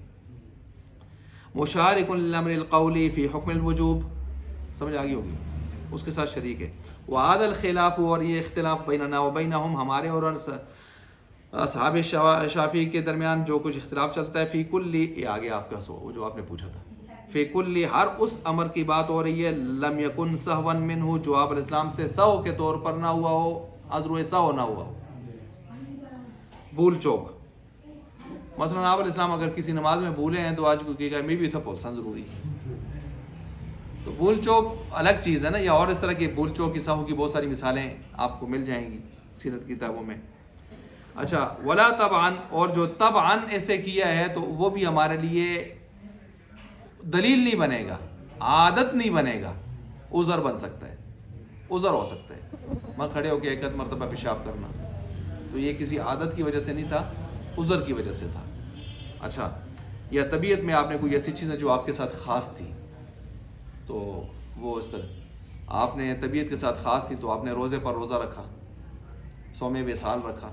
مشارک للامر القولی فی حکم الوجوب، سمجھ آگی ہوگی، اس کے ساتھ شریک ہے۔ وهذا الخلاف، اور یہ اختلاف بیننا و بینہم، ہمارے اور اصحاب شافعی کے درمیان جو کچھ اختلاف چلتا ہے، فی کل، یہ آگے آپ کا وہ جو آپ نے پوچھا تھا، فی کل، ہر اس امر کی بات ہو رہی ہے، لم یکن سہوا منہ، جو آپ علیہ السلام سے سہو کے طور پر نہ ہوا ہو، عذر سہو نہ ہوا ہو، بھول چوک، مثلا آپ علیہ السلام اگر کسی نماز میں بھولے ہیں تو آج کو کہے گا میں بھی تھا پولساں ضروری، تو بھول چوک الگ چیز ہے نا، یا اور اس طرح کی بھول چوک کی سہو کی بہت ساری مثالیں آپ کو مل جائیں گی سیرت کی کتابوں میں۔ اچھا، ولا طبعاً، اور جو طبعاً ایسے کیا ہے تو وہ بھی ہمارے لیے دلیل نہیں بنے گا، عادت نہیں بنے گا، عذر بن سکتا ہے، عذر ہو سکتا ہے، میں کھڑے ہو کے ایک مرتبہ پیشاب کرنا، تو یہ کسی عادت کی وجہ سے نہیں تھا، عذر کی وجہ سے تھا۔ اچھا، یا طبیعت میں آپ نے کوئی ایسی چیز ہے جو آپ کے ساتھ خاص تھی، تو وہ اس طرح آپ نے طبیعت کے ساتھ خاص تھی تو آپ نے روزے پر روزہ رکھا، صوم وصال رکھا،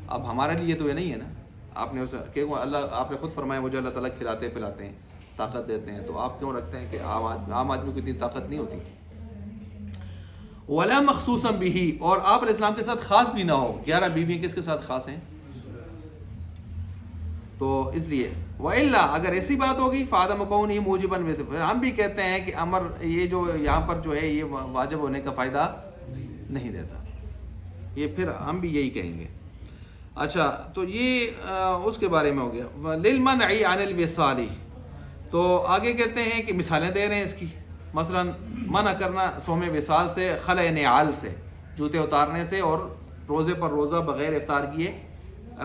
اب ہمارے لیے تو یہ نہیں ہے نا، آپ نے اسے کہ اللہ، آپ نے خود فرمایا مجھے اللہ تعالیٰ کھلاتے پلاتے ہیں، طاقت دیتے ہیں، تو آپ کیوں رکھتے ہیں کہ عام آدمی کو اتنی طاقت نہیں ہوتی۔ ولا مخصوصا بھی، اور آپ علیہ السلام کے ساتھ خاص بھی نہ ہو، 11 بیویاں کس کے ساتھ خاص ہیں، تو اس لیے وَإِلَّا، اگر ایسی بات ہوگی فَعَدَمُ كَوْنِهِ مُوجِبًا بِهِ، پھر ہم بھی کہتے ہیں کہ امر یہ جو یہاں پر جو ہے یہ واجب ہونے کا فائدہ نہیں دیتا، یہ پھر ہم بھی یہی کہیں گے۔ اچھا، تو یہ اس کے بارے میں ہو گیا۔ لِلْمَنْعِ عَنِ الْوِصَالِ، تو آگے کہتے ہیں کہ مثالیں دے رہے ہیں اس کی، مثلا منع کرنا صوم وصال سے، خلع نعال سے، جوتے اتارنے سے، اور روزے پر روزہ بغیر افطار کیے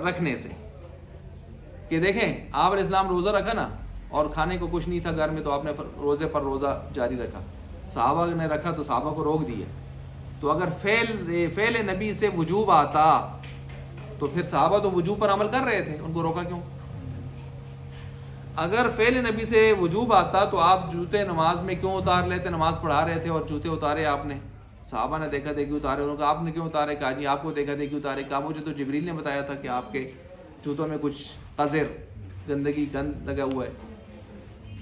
رکھنے سے. کہ دیکھیں آپ علیہ السلام روزہ رکھا نا، اور کھانے کو کچھ نہیں تھا گھر میں، تو آپ نے روزے پر روزہ جاری رکھا. صحابہ نے رکھا تو صحابہ کو روک دیا. تو اگر فعل نبی سے وجوب آتا تو پھر صحابہ تو وجوب پر عمل کر رہے تھے، ان کو روکا کیوں؟ اگر فعل نبی سے وجوب آتا تو آپ جوتے نماز میں کیوں اتار لیتے؟ نماز پڑھا رہے تھے اور جوتے اتارے آپ نے، صحابہ نے دیکھا دیکھی اتارے، انہوں نے کہا آپ نے کیوں اتارے؟ کہا جی آپ کو دیکھا دیکھی اتارے. کہا مجھے تو جبریل نے بتایا تھا کہ آپ کے جوتوں میں کچھ قذر، گندگی، گند لگا ہوا ہے.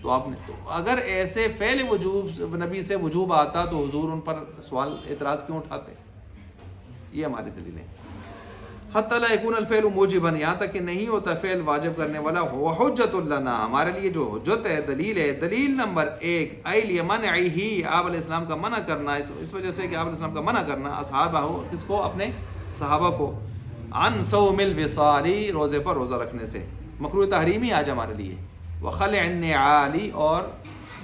تو آپ نے، تو اگر ایسے فعل وجوب نبی سے وجوب آتا تو حضور ان پر سوال اعتراض کیوں اٹھاتے؟ یہ ہماری دلیل ہے. حتی لا یکون الفعل موجبا، یہاں تک کہ نہیں ہوتا فعل واجب کرنے والا. ہو حجت لنا، ہمارے لیے جو حجت ہے، دلیل ہے. دلیل نمبر 1 ایل منعہ، آپ علیہ السلام کا منع کرنا، اس وجہ سے کہ آپ علیہ السلام کا منع کرنا اصحابہ، کس کو؟ اپنے صحابہ کو، عن صوم الوصال، روزے پر روزہ رکھنے سے. مکروہ تحریمی آج ہمارے لیے. وخلع النعال، اور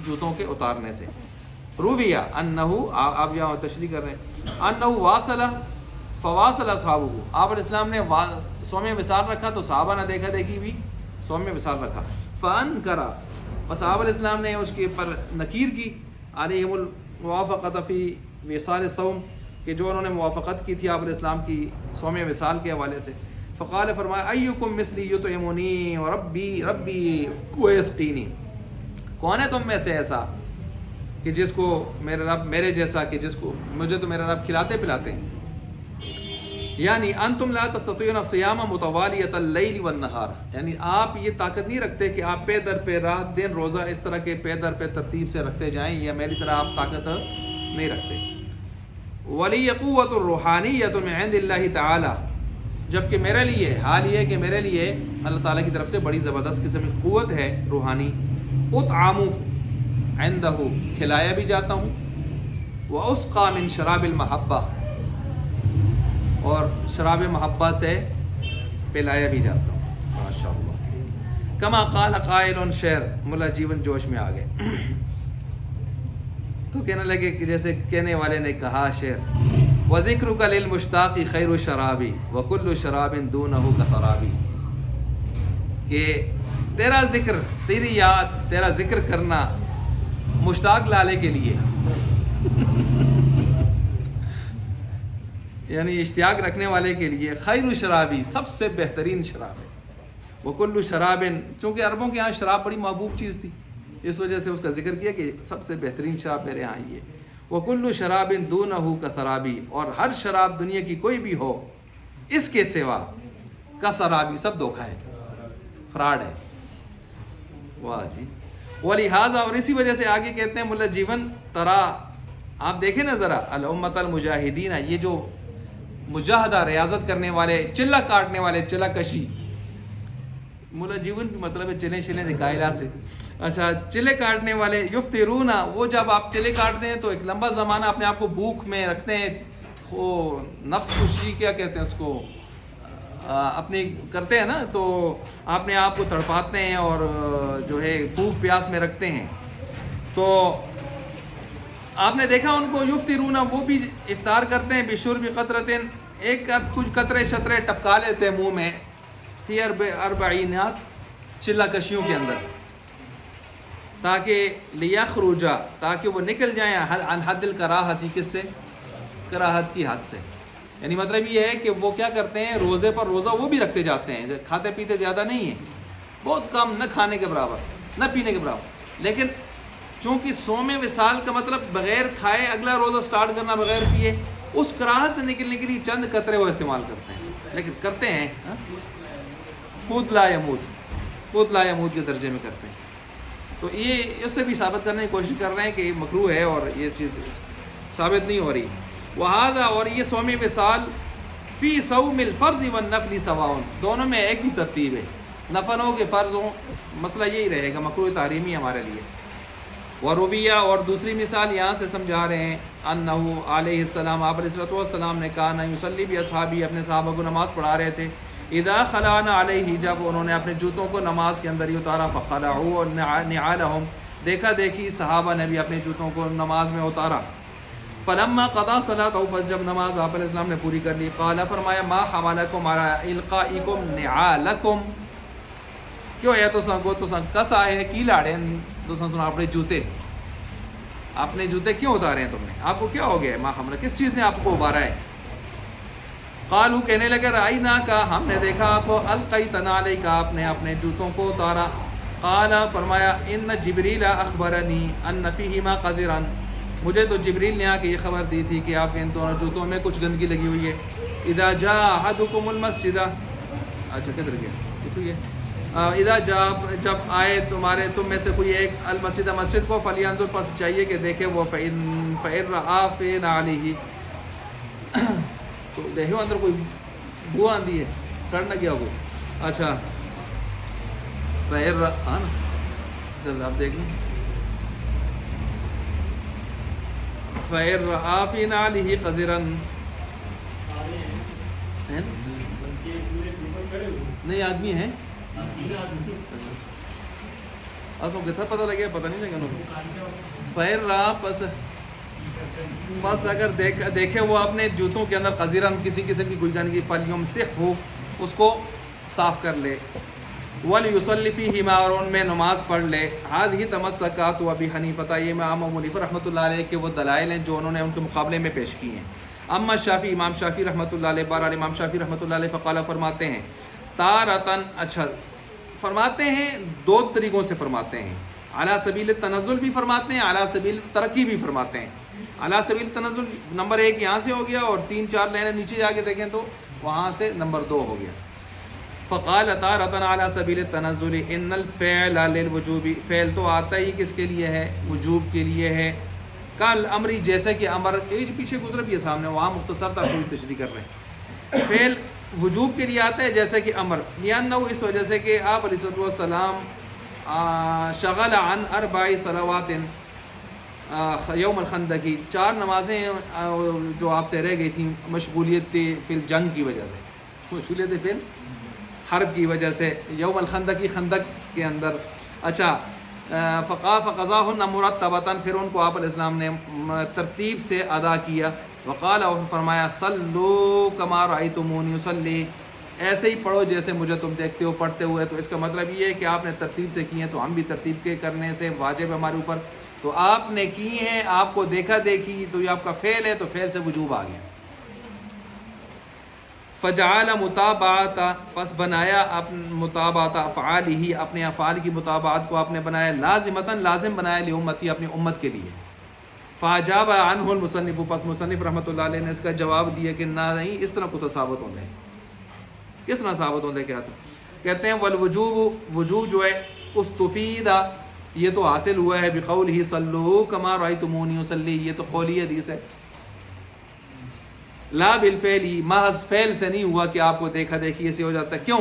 جوتوں کے اتارنے سے. رویہ انہو، آپ یہاں تشریح کر رہے ہیں، انہو واصل فواصل اصحابہ، آپ علیہ السلام نے صوم وصال رکھا تو صحابہ نے دیکھا دیکھی بھی صوم وصال رکھا. فانکرا، بس صحابہ علیہ السلام نے اس کے پر نکیر کی، علیہم الموافقۃ فی وصال الصوم، کہ جو انہوں نے موافقت کی تھی آپ علیہ السلام کی صوم وصال کے حوالے سے. فقال، فرمایا ایکم مثلی یطعمنی ربی ویسقینی، کون ہے تم میں سے ایسا کہ جس کو میرا رب، میرے جیسا کہ جس کو مجھے تو میرا رب کھلاتے پلاتے ہیں. یعنی انتم لا تستطيعون الصيام متوالیۃ اللیل والنہار، یعنی آپ یہ طاقت نہیں رکھتے کہ آپ پے در پہ رات دن روزہ اس طرح کے پے در پہ ترتیب سے رکھتے جائیں، یا میری طرح آپ طاقت نہیں رکھتے. ولی قوت الروحانیۃ من عند اللہ تعالی، جبکہ میرے لیے حال یہ ہے کہ میرے لیے اللہ تعالیٰ کی طرف سے بڑی زبردست قسم کی قوت ہے روحانی. اطعم عندہ، کھلایا بھی جاتا ہوں. واسقى من شراب المحبہ، اور شراب محبہ سے پلایا بھی جاتا ہوں. ماشاء اللہ. کما قال قائل، شعر، ملا جیون جوش میں آ گئے تو کہنے لگے کہ جیسے کہنے والے نے کہا شعر، وذکرک للمشتاق خیر شرابی وکل شراب دونہ کسرابی، کہ تیرا ذکر، تیری یاد، تیرا ذکر کرنا مشتاق لالے کے لیے، یعنی اشتیاق رکھنے والے کے لیے، خیر شرابی، سب سے بہترین شراب ہے. وکل شراب، چونکہ عربوں کے ہاں شراب بڑی محبوب چیز تھی، اس وجہ سے اس کا ذکر کیا کہ سب سے بہترین شراب میرے ہاں یہ. وکل شراب دونہ کسرابی، اور ہر شراب دنیا کی کوئی بھی ہو اس کے سوا کسرابی، سب دھوکا ہے، فراڈ ہے. واہ جی. ولہذا، اور اسی وجہ سے آگے کہتے ہیں ملا جیون ترا، آپ دیکھیں نا ذرا، الامت المجاہدین، یہ جو مجاہدہ، ریاضت کرنے والے، چلہ کاٹنے والے، چلہ کشی، ملا جیون بھی مطلب ہے چلیں شلیں دکھائلہ سے. اچھا، چلے کاٹنے والے، یفترون، وہ جب آپ چلے کاٹتے ہیں تو ایک لمبا زمانہ اپنے آپ کو بھوک میں رکھتے ہیں، وہ نفس کشی کیا کہتے ہیں اس کو، اپنی کرتے ہیں نا، تو اپنے آپ کو تڑپاتے ہیں اور جو ہے بھوک پیاس میں رکھتے ہیں. تو آپ نے دیکھا ان کو، یفترون، وہ بھی افطار کرتے ہیں، بشرب قطرتن، ایک کچھ قطرے شطرے ٹپکا لیتے ہیں منہ میں، فی اربعینات، چلہ کشیوں کے اندر، تاکہ لیخرجا، تاکہ وہ نکل جائیں، عن حد الکراہتی، کس سے؟ کراہت کی حد سے. یعنی مطلب یہ ہے کہ وہ کیا کرتے ہیں، روزے پر روزہ وہ بھی رکھتے جاتے ہیں، کھاتے پیتے زیادہ نہیں ہیں، بہت کم، نہ کھانے کے برابر نہ پینے کے برابر، لیکن چونکہ صوم وصال کا مطلب بغیر کھائے اگلا روزہ سٹارٹ کرنا، بغیر پیے، اس کراہت سے نکلنے کے لیے چند قطرے وہ استعمال کرتے ہیں، لیکن کرتے ہیں خود لا یموت کے درجے میں کرتے ہیں. تو یہ اس سے بھی ثابت کرنے کی کوشش کر رہے ہیں کہ یہ مکروہ ہے اور یہ چیز ثابت نہیں ہو رہی. وہذا، اور یہ صوم وصال فی صوم الفرض والنفل سواء، دونوں میں ایک ہی ترتیب ہے، نفل ہو کہ فرض ہو، مسئلہ یہی رہے گا، مکروہ تحریمی ہمارے لیے. ورویہ، اور دوسری مثال یہاں سے سمجھا رہے ہیں، انہو علیہ السلام، آپ علیہ السلام نے کہا، نہ یصلی باصحابی، اپنے صحابہ کو نماز پڑھا رہے تھے، اذا خلعنا علیہ، جب انہوں نے اپنے جوتوں کو نماز کے اندر ہی اتارا، فخلعوا نعالهم، دیکھا دیکھی صحابہ نے بھی اپنے جوتوں کو نماز میں اتارا. فلما قضا صلاته، بس جب نماز آپ علیہ السلام نے پوری کر لی، قال، فرمایا، ما حملکم علی القائکم نعالکم، کیوں ہے تو سنگو تو سنگ کس آئے کی لاڑے تو سن سنا اپنے جوتے کیوں اتارے ہیں تم نے، آپ کو کیا ہو گیا ہے، ما حمل، کس چیز نے آپ کو ابارا ہے. قالو، کہنے لگے، رأینا کا، ہم نے دیکھا آپ کو، القیتنا علیک، آپ نے اپنے جوتوں کو اتارا. قال، فرمایا، ان جبریل اخبرنی ان فیہما قذرا، مجھے تو جبریل نے آ کے یہ خبر دی تھی کہ آپ کے ان دونوں جوتوں میں کچھ گندگی لگی ہوئی ہے. اذا جاء احدکم المسجد، اچھا کدھر گیا، اذا جاء، جب آئے تم میں سے کوئی ایک، المسجد، مسجد کو، فلینظر، پس چاہیے کہ دیکھے وہ، فإن رأى في نعلیہ، تو دیکھو اندر کوئی بو آندی ہے، سڑ نہ گیا ہو. اچھا فإن رأى، ہاں نا، جلد آپ دیکھ لیں، فإن رأى في نعلیہ قذرا، نہیں آدمی ہیں اصل کتنا پتہ لگیا، پتہ نہیں لگا. فإن رأى، بس اگر دیکھے وہ اپنے جوتوں کے اندر قذرن، کسی قسم کی کوئی گندگی، فلیمسحہ، اس کو صاف کر لے، ولیصلی فیہما، اور ان میں نماز پڑھ لے. ہذہ تمسکات ابی حنیفہ، یہ امام ابو حنیفہ رحمۃ اللہ علیہ کے وہ دلائل ہیں جو انہوں نے ان کے مقابلے میں پیش کی ہیں. اما شافعی، امام شافعی رحمۃ اللہ علیہ، بہرحال امام شافعی رحمۃ اللہ علیہ، فقال، فرماتے ہیں، تارتن، اچھا فرماتے ہیں دو طریقوں سے فرماتے ہیں، علی سبیل التنزل بھی فرماتے ہیں، علی سبیل الترقی بھی فرماتے ہیں. علی سبیل التنزل نمبر 1 یہاں سے ہو گیا، اور 3-4 لائنیں نیچے جا کے دیکھیں تو وہاں سے نمبر 2 ہو گیا. فقال تارتن علی سبیل التنزل ان الفعل للوجوب، فعل تو آتا ہی کس کے لیے ہے، وجوب کے لیے ہے. کل امری، جیسے کہ امر، پیچھے گزر بھی ہے سامنے، وہاں مختصر تھا، پوری تشریح کر رہے ہیں. فعل وجوب کے لیے آتا ہے جیسے کہ امر، لأنہ، اس وجہ سے کہ آپ علیہ السلام شغل عن 4 صلوات یوم الخندق، 4 نمازیں جو آپ سے رہ گئی تھیں، مشغولیت فی الجنگ کی وجہ سے، مشغولیت فی الحرب کی وجہ سے، یوم الخندق، خندق کے اندر. اچھا فقضاہن مرتبۃ، پھر ان کو آپ علیہ السلام نے ترتیب سے ادا کیا. وقال، اور فرمایا، صلو کما رأیتمونی اصلی، ایسے ہی پڑھو جیسے مجھے تم دیکھتے ہو پڑھتے ہوئے. تو اس کا مطلب یہ ہے کہ آپ نے ترتیب سے کی ہیں تو ہم بھی ترتیب کے کرنے سے واجب ہے ہمارے اوپر. تو آپ نے کی ہیں، آپ کو دیکھا دیکھی، تو یہ آپ کا فعل ہے، تو فعل سے وجوب آ گیا. فجعل متابعت، پس بنایا متابعت افعالہ، اپنے افعال کی متابعت کو آپ نے بنایا، لازمتاً، لازم بنایا، لامتی، اپنی امت کے لیے. فاجاب عنہ المصنف، پس مصنف رحمۃ اللہ علیہ نے اس کا جواب دیا کہ نہیں، اس طرح کو ثابت ہوتا ہے. کس طرح ثابت ہوتا ہے، کیا کہتے ہیں، والوجوب، وجوب جو ہے، استفیدہ، یہ تو حاصل ہوا ہے، بقولہ صلو کما رأیتمونی اصلی، یہ تو قولی حدیث ہے، لا بالفعل، محض فعل سے نہیں ہوا کہ آپ کو دیکھا دیکھی ایسے ہو جاتا ہے. کیوں؟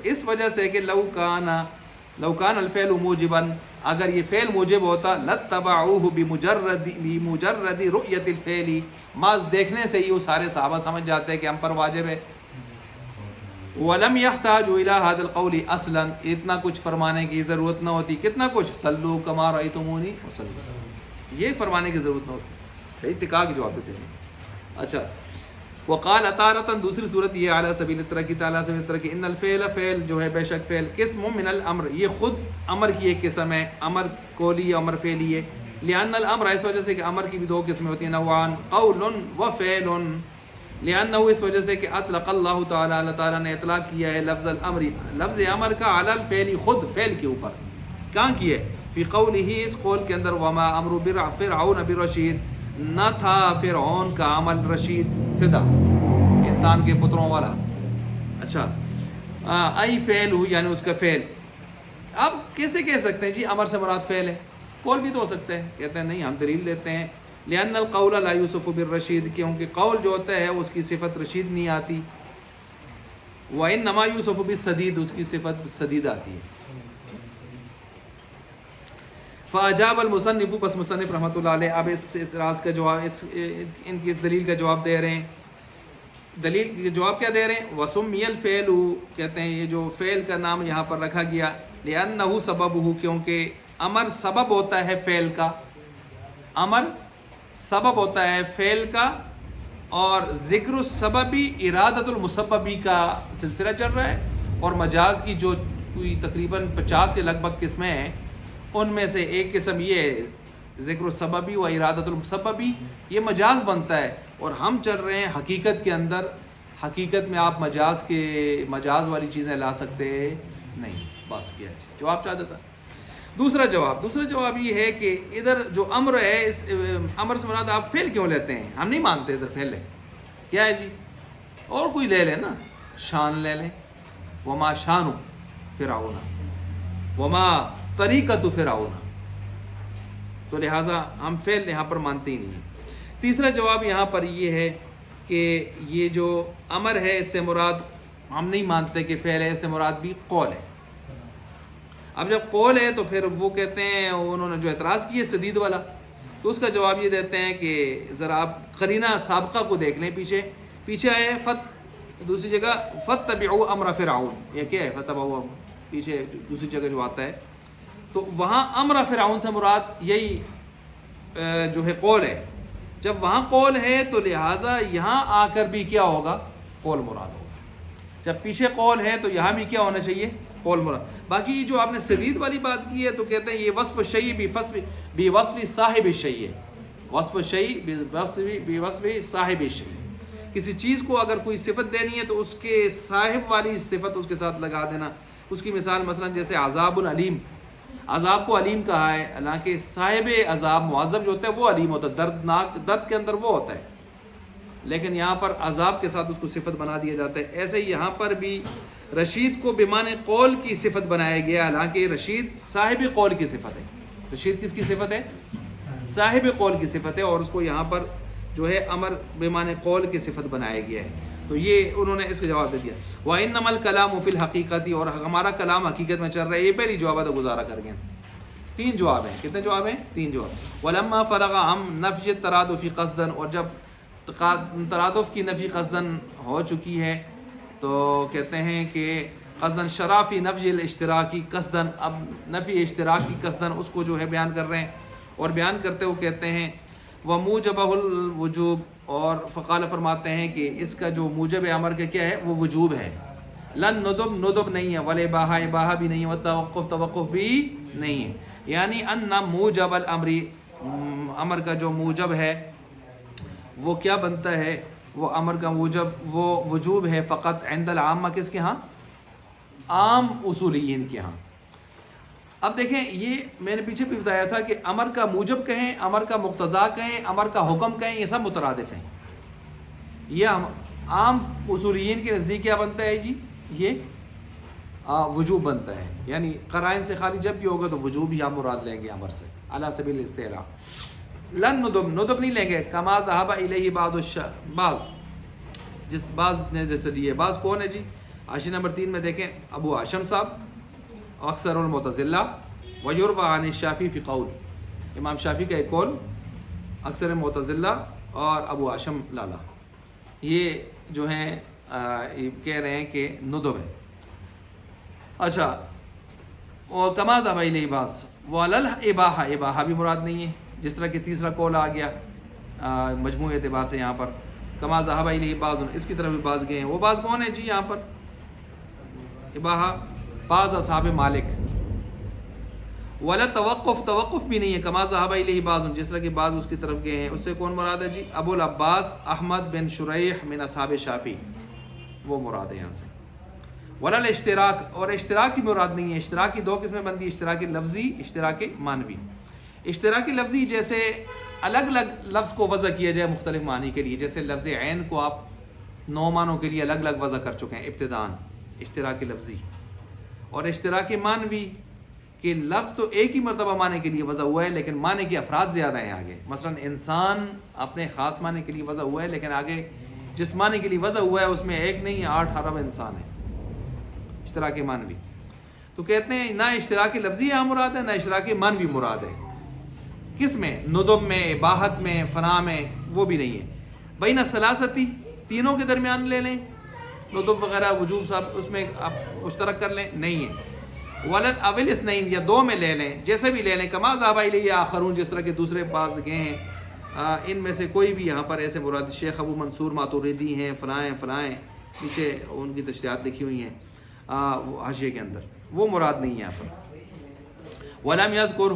اس وجہ سے کہ لو کان الفعل موجبا، اگر یہ فعل موجب ہوتا، لتبعوه بمجرد رؤیت الفعل، محض دیکھنے سے ہی وہ سارے صحابہ سمجھ جاتے ہیں کہ ہم پر واجب ہے. ولم يحتاج الى هذا القول اصلا، اتنا کچھ فرمانے کی ضرورت نہ ہوتی. کتنا کچھ، صلو کما رأیتمونی وصلو، یہ فرمانے کی ضرورت نہ ہوتی. صحیح ٹکا کے جواب دیتے ہیں. اچھا وقال تارتن، دوسری صورت یہ، علی سبیل الترقی، تعالی سبیل الترقی، ان الفعل، فعل جو ہے، بے شک فعل، قسم من الامر، یہ خود امر کی ایک قسم ہے، امر قولی، امر فعلی ہے. لأن الامر، اس وجہ سے کہ امر کی بھی 2 قسمیں ہوتی ہیں، نوعان، قول و فعل. لأنہ، اس وجہ سے کہ اطلق اللہ تعالی، اللہ تعالیٰ نے اطلاق کیا ہے لفظ الامر، لفظ امر کا، علی الفعل، خود فعل کے اوپر. کہاں کیا ہے؟ فی قولہ، اس قول کے اندر، وما امر فرعون برشید، نہ تھا فرعون کا عمل رشید، سیدھا، انسان کے پتروں والا. اچھا ای فعل ہو، یعنی اس کا فعل. آپ کیسے کہہ سکتے ہیں جی امر سے مراد فعل ہے؟ قول بھی تو ہو سکتا ہے. کہتے ہیں نہیں، ہم دلیل دیتے ہیں، لأن القول لا یوصف بالرشید، کیونکہ قول جو ہوتا ہے اس کی صفت رشید نہیں آتی. وإنما یوصف بالسدید، اس کی صفت سدید آتی ہے. فاجاب المصنف، پس مصنف رحمۃ اللہ علیہ اب اس اعتراض کا جواب، ان کی اس دلیل کا جواب دے رہے ہیں. دلیل جواب کیا دے رہے ہیں؟ وسمی الفعل، کہتے ہیں یہ جو فعل کا نام یہاں پر رکھا گیا لأنہ سببہ، کیونکہ امر سبب ہوتا ہے فعل کا، امر سبب ہوتا ہے فعل کا، اور ذکر السببی ارادت المسببی کا سلسلہ چل رہا ہے، اور مجاز کی جو کوئی تقریباً 50 کے لگ بھگ قسمیں ہیں، ان میں سے ایک قسم یہ ہے ذکر السببی و ارادت المسببی، یہ مجاز بنتا ہے، اور ہم چل رہے ہیں حقیقت کے اندر، حقیقت میں آپ مجاز والی چیزیں لا سکتے نہیں، بس کیا ہے جواب چاہ دیتا۔ دوسرا جواب یہ ہے کہ ادھر جو امر ہے، اس امر سے مراد آپ فعل کیوں لیتے ہیں؟ ہم نہیں مانتے ادھر فعل ہے، کیا ہے جی؟ اور کوئی لے لیں نا، شان لے لیں، وما شان فرعون، وما طریقت فرعون، تو لہٰذا ہم فعل یہاں پر مانتے ہی نہیں ہیں۔ تیسرا جواب یہاں پر یہ ہے کہ یہ جو امر ہے اس سے مراد ہم نہیں مانتے کہ فعل ہے، اس سے مراد بھی قول ہے۔ اب جب قول ہے تو پھر وہ کہتے ہیں، انہوں نے جو اعتراض کیا سدید والا، تو اس کا جواب یہ دیتے ہیں کہ ذرا آپ قرینہ سابقہ کو دیکھ لیں، پیچھے آئے دوسری جگہ فتبعوا امر فرعون، یہ کیا ہے فتبعوا، پیچھے دوسری جگہ جو آتا ہے، تو وہاں امر فرعون سے مراد یہی جو ہے قول ہے۔ جب وہاں قول ہے تو لہٰذا یہاں آ کر بھی کیا ہوگا؟ قول مراد ہوگا۔ جب پیچھے قول ہے تو یہاں بھی کیا ہونا چاہیے؟ قول مراد۔ باقی جو آپ نے سدید والی بات کی ہے تو کہتے ہیں یہ وصف شیء بوصف صاحب الشیء ہے، وصف شیء بوصف صاحب الشیء، کسی چیز کو اگر کوئی صفت دینی ہے تو اس کے صاحب والی صفت اس کے ساتھ لگا دینا۔ اس کی مثال مثلا جیسے عذاب العلیم، عذاب کو علیم کہا ہے، حالانکہ صاحب عذاب معذب جو ہوتا ہے وہ علیم ہوتا ہے، دردناک، درد کے اندر وہ ہوتا ہے، لیکن یہاں پر عذاب کے ساتھ اس کو صفت بنا دیا جاتا ہے۔ ایسے ہی یہاں پر بھی رشید کو بمعنی قول کی صفت بنایا گیا، حالانکہ رشید صاحب قول کی صفت ہے۔ رشید کس کی صفت ہے؟ صاحب قول کی صفت ہے، اور اس کو یہاں پر جو ہے امر بمعنی قول کی صفت بنایا گیا ہے۔ تو یہ انہوں نے اس کا جواب دے دیا۔ وَإِنَّمَا الْكَلَامُ فِي الْحَقِيقَةِ، اور ہمارا کلام حقیقت میں چل رہا ہے۔ یہ پہلی جواب ہے، گزارا کر گئے۔ 3 جواب ہیں، کتنے جواب ہیں؟ 3 جواب۔ وَلَمَّا فَرَغَ عَنْ نَفْيِ التَّرَادُفِ قَصْدًا، اور جب ترادف کی نفی قصداً ہو چکی ہے تو کہتے ہیں کہ قصداً شرافی نفی الاشتراکی قصداً، اب نفی اشتراکی قصداً اس کو جو ہے بیان کر رہے ہیں، اور بیان کرتے ہوئے کہتے ہیں وَمُوجَبَهُ الْوُجُوبِ، اور فقال فرماتے ہیں کہ اس کا جو موجب امر کا کیا ہے؟ وہ وجوب ہے۔ لن ندب، ندب نہیں ہے، وَلِبَاحَ، اباحہ بھی نہیں ہے، وَتَوَقُّف، توقف بھی نہیں ہے، یعنی ان موجب الامر، امر کا جو موجب ہے وہ کیا بنتا ہے؟ وہ امر کا موجب وہ وجوب ہے فقط عند العامہ، کس کے ہاں؟ عام اصولیین کے ہاں۔ اب دیکھیں، یہ میں نے پیچھے بھی بتایا تھا کہ امر کا موجب کہیں، امر کا مقتضا کہیں، امر کا حکم کہیں، یہ سب مترادف ہیں۔ یہ عام اصولیین کے نزدیک کیا بنتا ہے جی؟ یہ وجوب بنتا ہے، یعنی قرائن سے خالی جب بھی ہوگا تو وجوب یا مراد لیں گے امر سے، علی سبیل الاستعلاء۔ لن ندب، ندب نہیں لیں گے، کما ذهب الیہ بعض، جس بعض نے جیسے لیے۔ بعض کون ہے جی؟ حاشیہ نمبر 3 میں دیکھیں، ابو ہاشم صاحب، اکثر المعتزلہ، ویروی عن الشافعی فی قول، امام شافعی کا ایک قول، اکثر معتزلہ اور ابو ہاشم لالا، یہ جو ہیں کہہ رہے ہیں کہ ندب ہے۔ اچھا، اور کما ذهب الیہ بعض، وعلی الاباحہ، اباحہ بھی مراد نہیں ہے، جس طرح کہ تیسرا قول آ گیا مجموعی اعتبار سے یہاں پر، کما ذهب الیہ بعض، اس کی طرف بھی بعض گئے ہیں۔ وہ بعض کون ہے جی یہاں پر؟ اباحہ بعض اصحاب مالک۔ ولا توقف، توقف بھی نہیں ہے، کما ذهب الیہ بعض، جس طرح کہ بعض اس کی طرف گئے ہیں۔ اس سے کون مراد ہے جی؟ ابو العباس احمد بن شریح من اصحاب شافعی، وہ مراد ہے یہاں سے۔ ولا الاشتراک، اور اشتراک کی مراد نہیں ہے۔ اشتراک کی 2 قسمیں بنتی ہیں، اشتراک لفظی، اشتراک معنوی۔ اشتراکی لفظی جیسے الگ الگ لفظ کو وضع کیا جائے مختلف معنی کے لیے، جیسے لفظ عین کو آپ 9 معنوں کے لیے الگ الگ وضع کر چکے ہیں ابتداءً، اشتراکی لفظی۔ اور اشتراکی معنوی کہ لفظ تو ایک ہی مرتبہ معنی کے لیے وضع ہوا ہے لیکن معنی کے افراد زیادہ ہیں آگے، مثلا انسان اپنے خاص معنی کے لیے وضع ہوا ہے لیکن آگے جس معنی کے لیے وضع ہوا ہے اس میں ایک نہیں 8 ارب انسان ہیں، اشتراکی معنوی۔ تو کہتے ہیں نہ اشتراکی لفظی یہاں مراد ہے، نہ اشتراکی معنوی مراد ہے۔ کس میں؟ ندب میں، اباحت میں، فنا میں، وہ بھی نہیں ہے۔ بین الثلاثتی، تینوں کے درمیان لے لیں ندب وغیرہ وجوب صاحب اس میں آپ مشترک کر لیں، نہیں ہے، ولد اول اثنین یا دو میں لے لیں، جیسے بھی لے لیں، کما ذهب الیہ آخرون جس طرح کے دوسرے پاس گئے ہیں، ان میں سے کوئی بھی یہاں پر ایسے مراد شیخ ابو منصور ماتوریدی ہیں، فلاں نیچے ان کی تشریحات لکھی ہوئی ہیں حاشیے کے اندر، وہ مراد نہیں ہے یہاں پر۔ ولم یذکر،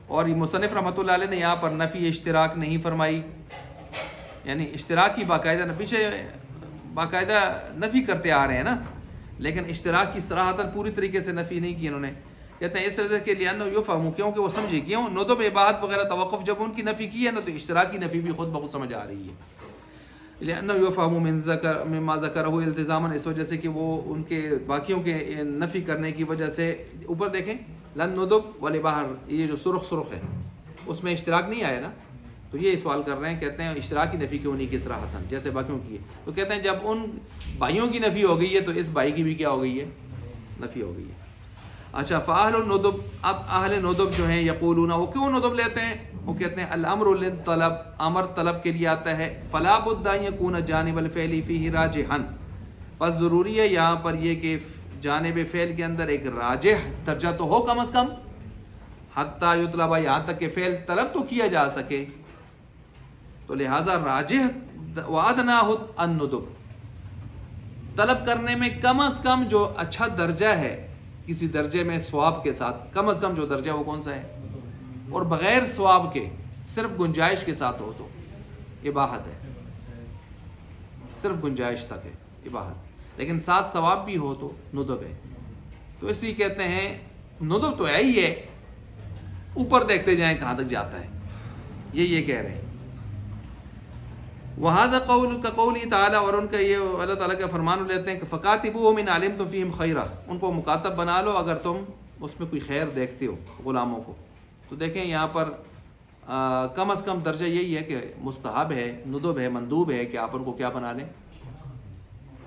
اور مصنف رحمۃ اللہ علیہ نے یہاں پر نفی اشتراک نہیں فرمائی، یعنی اشتراک کی باقاعدہ نفی کرتے آ رہے ہیں نا، لیکن اشتراک کی صراحتاً پوری طریقے سے نفی نہیں کی انہوں نے، کہتے ہیں اس وجہ کے لیے انہوں یفہم، کیونکہ وہ سمجھے کیوں ندب اباحت وغیرہ توقف جب ان کی نفی کی ہے نا تو اشتراک کی نفی بھی خود بخود سمجھ آ رہی ہے، لأنہ یفہم مما ذکرہ التزاما، اس وجہ سے کہ وہ ان کے باقیوں کے نفی کرنے کی وجہ سے، اوپر دیکھیں لن ندب والاباحر، یہ جو سرخ ہے اس میں اشتراک نہیں آیا نا، تو یہ سوال کر رہے ہیں، کہتے ہیں اشتراک کی نفی کیوں نہیں کی صراحتاً جیسے باقیوں کی ہے، تو کہتے ہیں جب ان بھائیوں کی نفی ہو گئی ہے تو اس بھائی کی بھی کیا ہو گئی ہے، نفی ہو گئی ہے۔ اچھا، فاہل الندب، اب اہل ندب جو ہیں یقولون، وہ کیوں ندب لیتے ہیں؟ وہ کہتے ہیں الامر للطلب، امر طلب کے لیے آتا ہے، فلا بد ان یکون جانب الفعل فیہ راجحا، پس ضروری ہے یہاں پر یہ کہ جانب فعل کے اندر ایک راجح درجہ تو ہو کم از کم، حتی یطلب، یہاں تک کہ فعل طلب تو کیا جا سکے، تو لہٰذا راجح وادناہ الندب، طلب کرنے میں کم از کم جو اچھا درجہ ہے کسی درجے میں ثواب کے ساتھ، کم از کم جو درجہ وہ کون سا ہے، اور بغیر ثواب کے صرف گنجائش کے ساتھ ہو تو اباحت ہے، صرف گنجائش تک ہے اباحت، لیکن ساتھ ثواب بھی ہو تو ندب ہے، تو اس لیے کہتے ہیں ندب تو ہے ہی ہے، اوپر دیکھتے جائیں کہاں تک جاتا ہے، یہ کہہ رہے ہیں۔ وَهَذَا قَوْلُ كَقَوْلِهِ تعالیٰ، اور ان کا یہ اللہ تعالیٰ کا فرمان لیتے ہیں کہ فَقَاتِبُوهُمْ إِنْ عَلِمْتُمْ فِيهِمْ خَيْرًا، ان کو مکاتب بنا لو اگر تم اس میں کوئی خیر دیکھتے ہو غلاموں کو، تو دیکھیں یہاں پر کم از کم درجہ یہی ہے کہ مستحب ہے، ندب ہے، مندوب ہے کہ آپ ان کو کیا بنا لیں،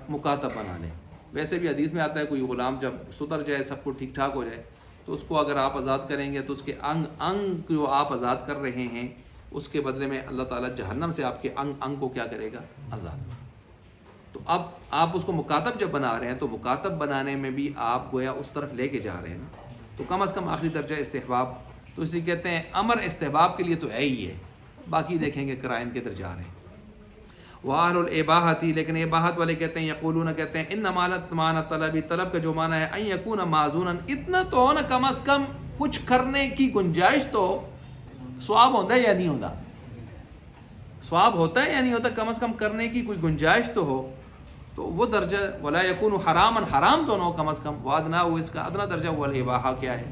مکاتب بنا لیں۔ ویسے بھی حدیث میں آتا ہے کوئی غلام جب سدھر جائے، سب کو ٹھیک ٹھاک ہو جائے، تو اس کو اگر آپ آزاد کریں گے تو اس کے انگ جو آپ آزاد کر رہے ہیں اس کے بدلے میں اللہ تعالیٰ جہنم سے آپ کے انگ کو کیا کرے گا، آزاد۔ تو اب آپ اس کو مکاتب جب بنا رہے ہیں تو مکاتب بنانے میں بھی آپ گویا اس طرف لے کے جا رہے ہیں نا، تو کم از کم آخری درجہ استحباب، تو اس لیے کہتے ہیں امر استحباب کے لیے تو ہے ہی ہے، باقی دیکھیں گے قرائن کے درجہ آ رہے ہیں۔ وَأَهْلُ الْإِبَاحَةِ، لیکن اباحت والے کہتے ہیں یقولون، کہتے ہیں اِنَّمَا معنی طلبی، طلب کا جو معنی ہے ان یکون معذونا، اتنا تو ہو نا کم از کم کچھ کرنے کی گنجائش تو، ثواب ہوتا ہے یا نہیں ہوتا، ثواب ہوتا ہے یا نہیں ہوتا، کم از کم کرنے کی کوئی گنجائش تو ہو، تو وہ درجہ ولا یکون حراما، حرام تو نہ ہو کم از کم، وادنا، وہ اس کا ادنا درجہ ہوا الاباحہ، کیا ہے،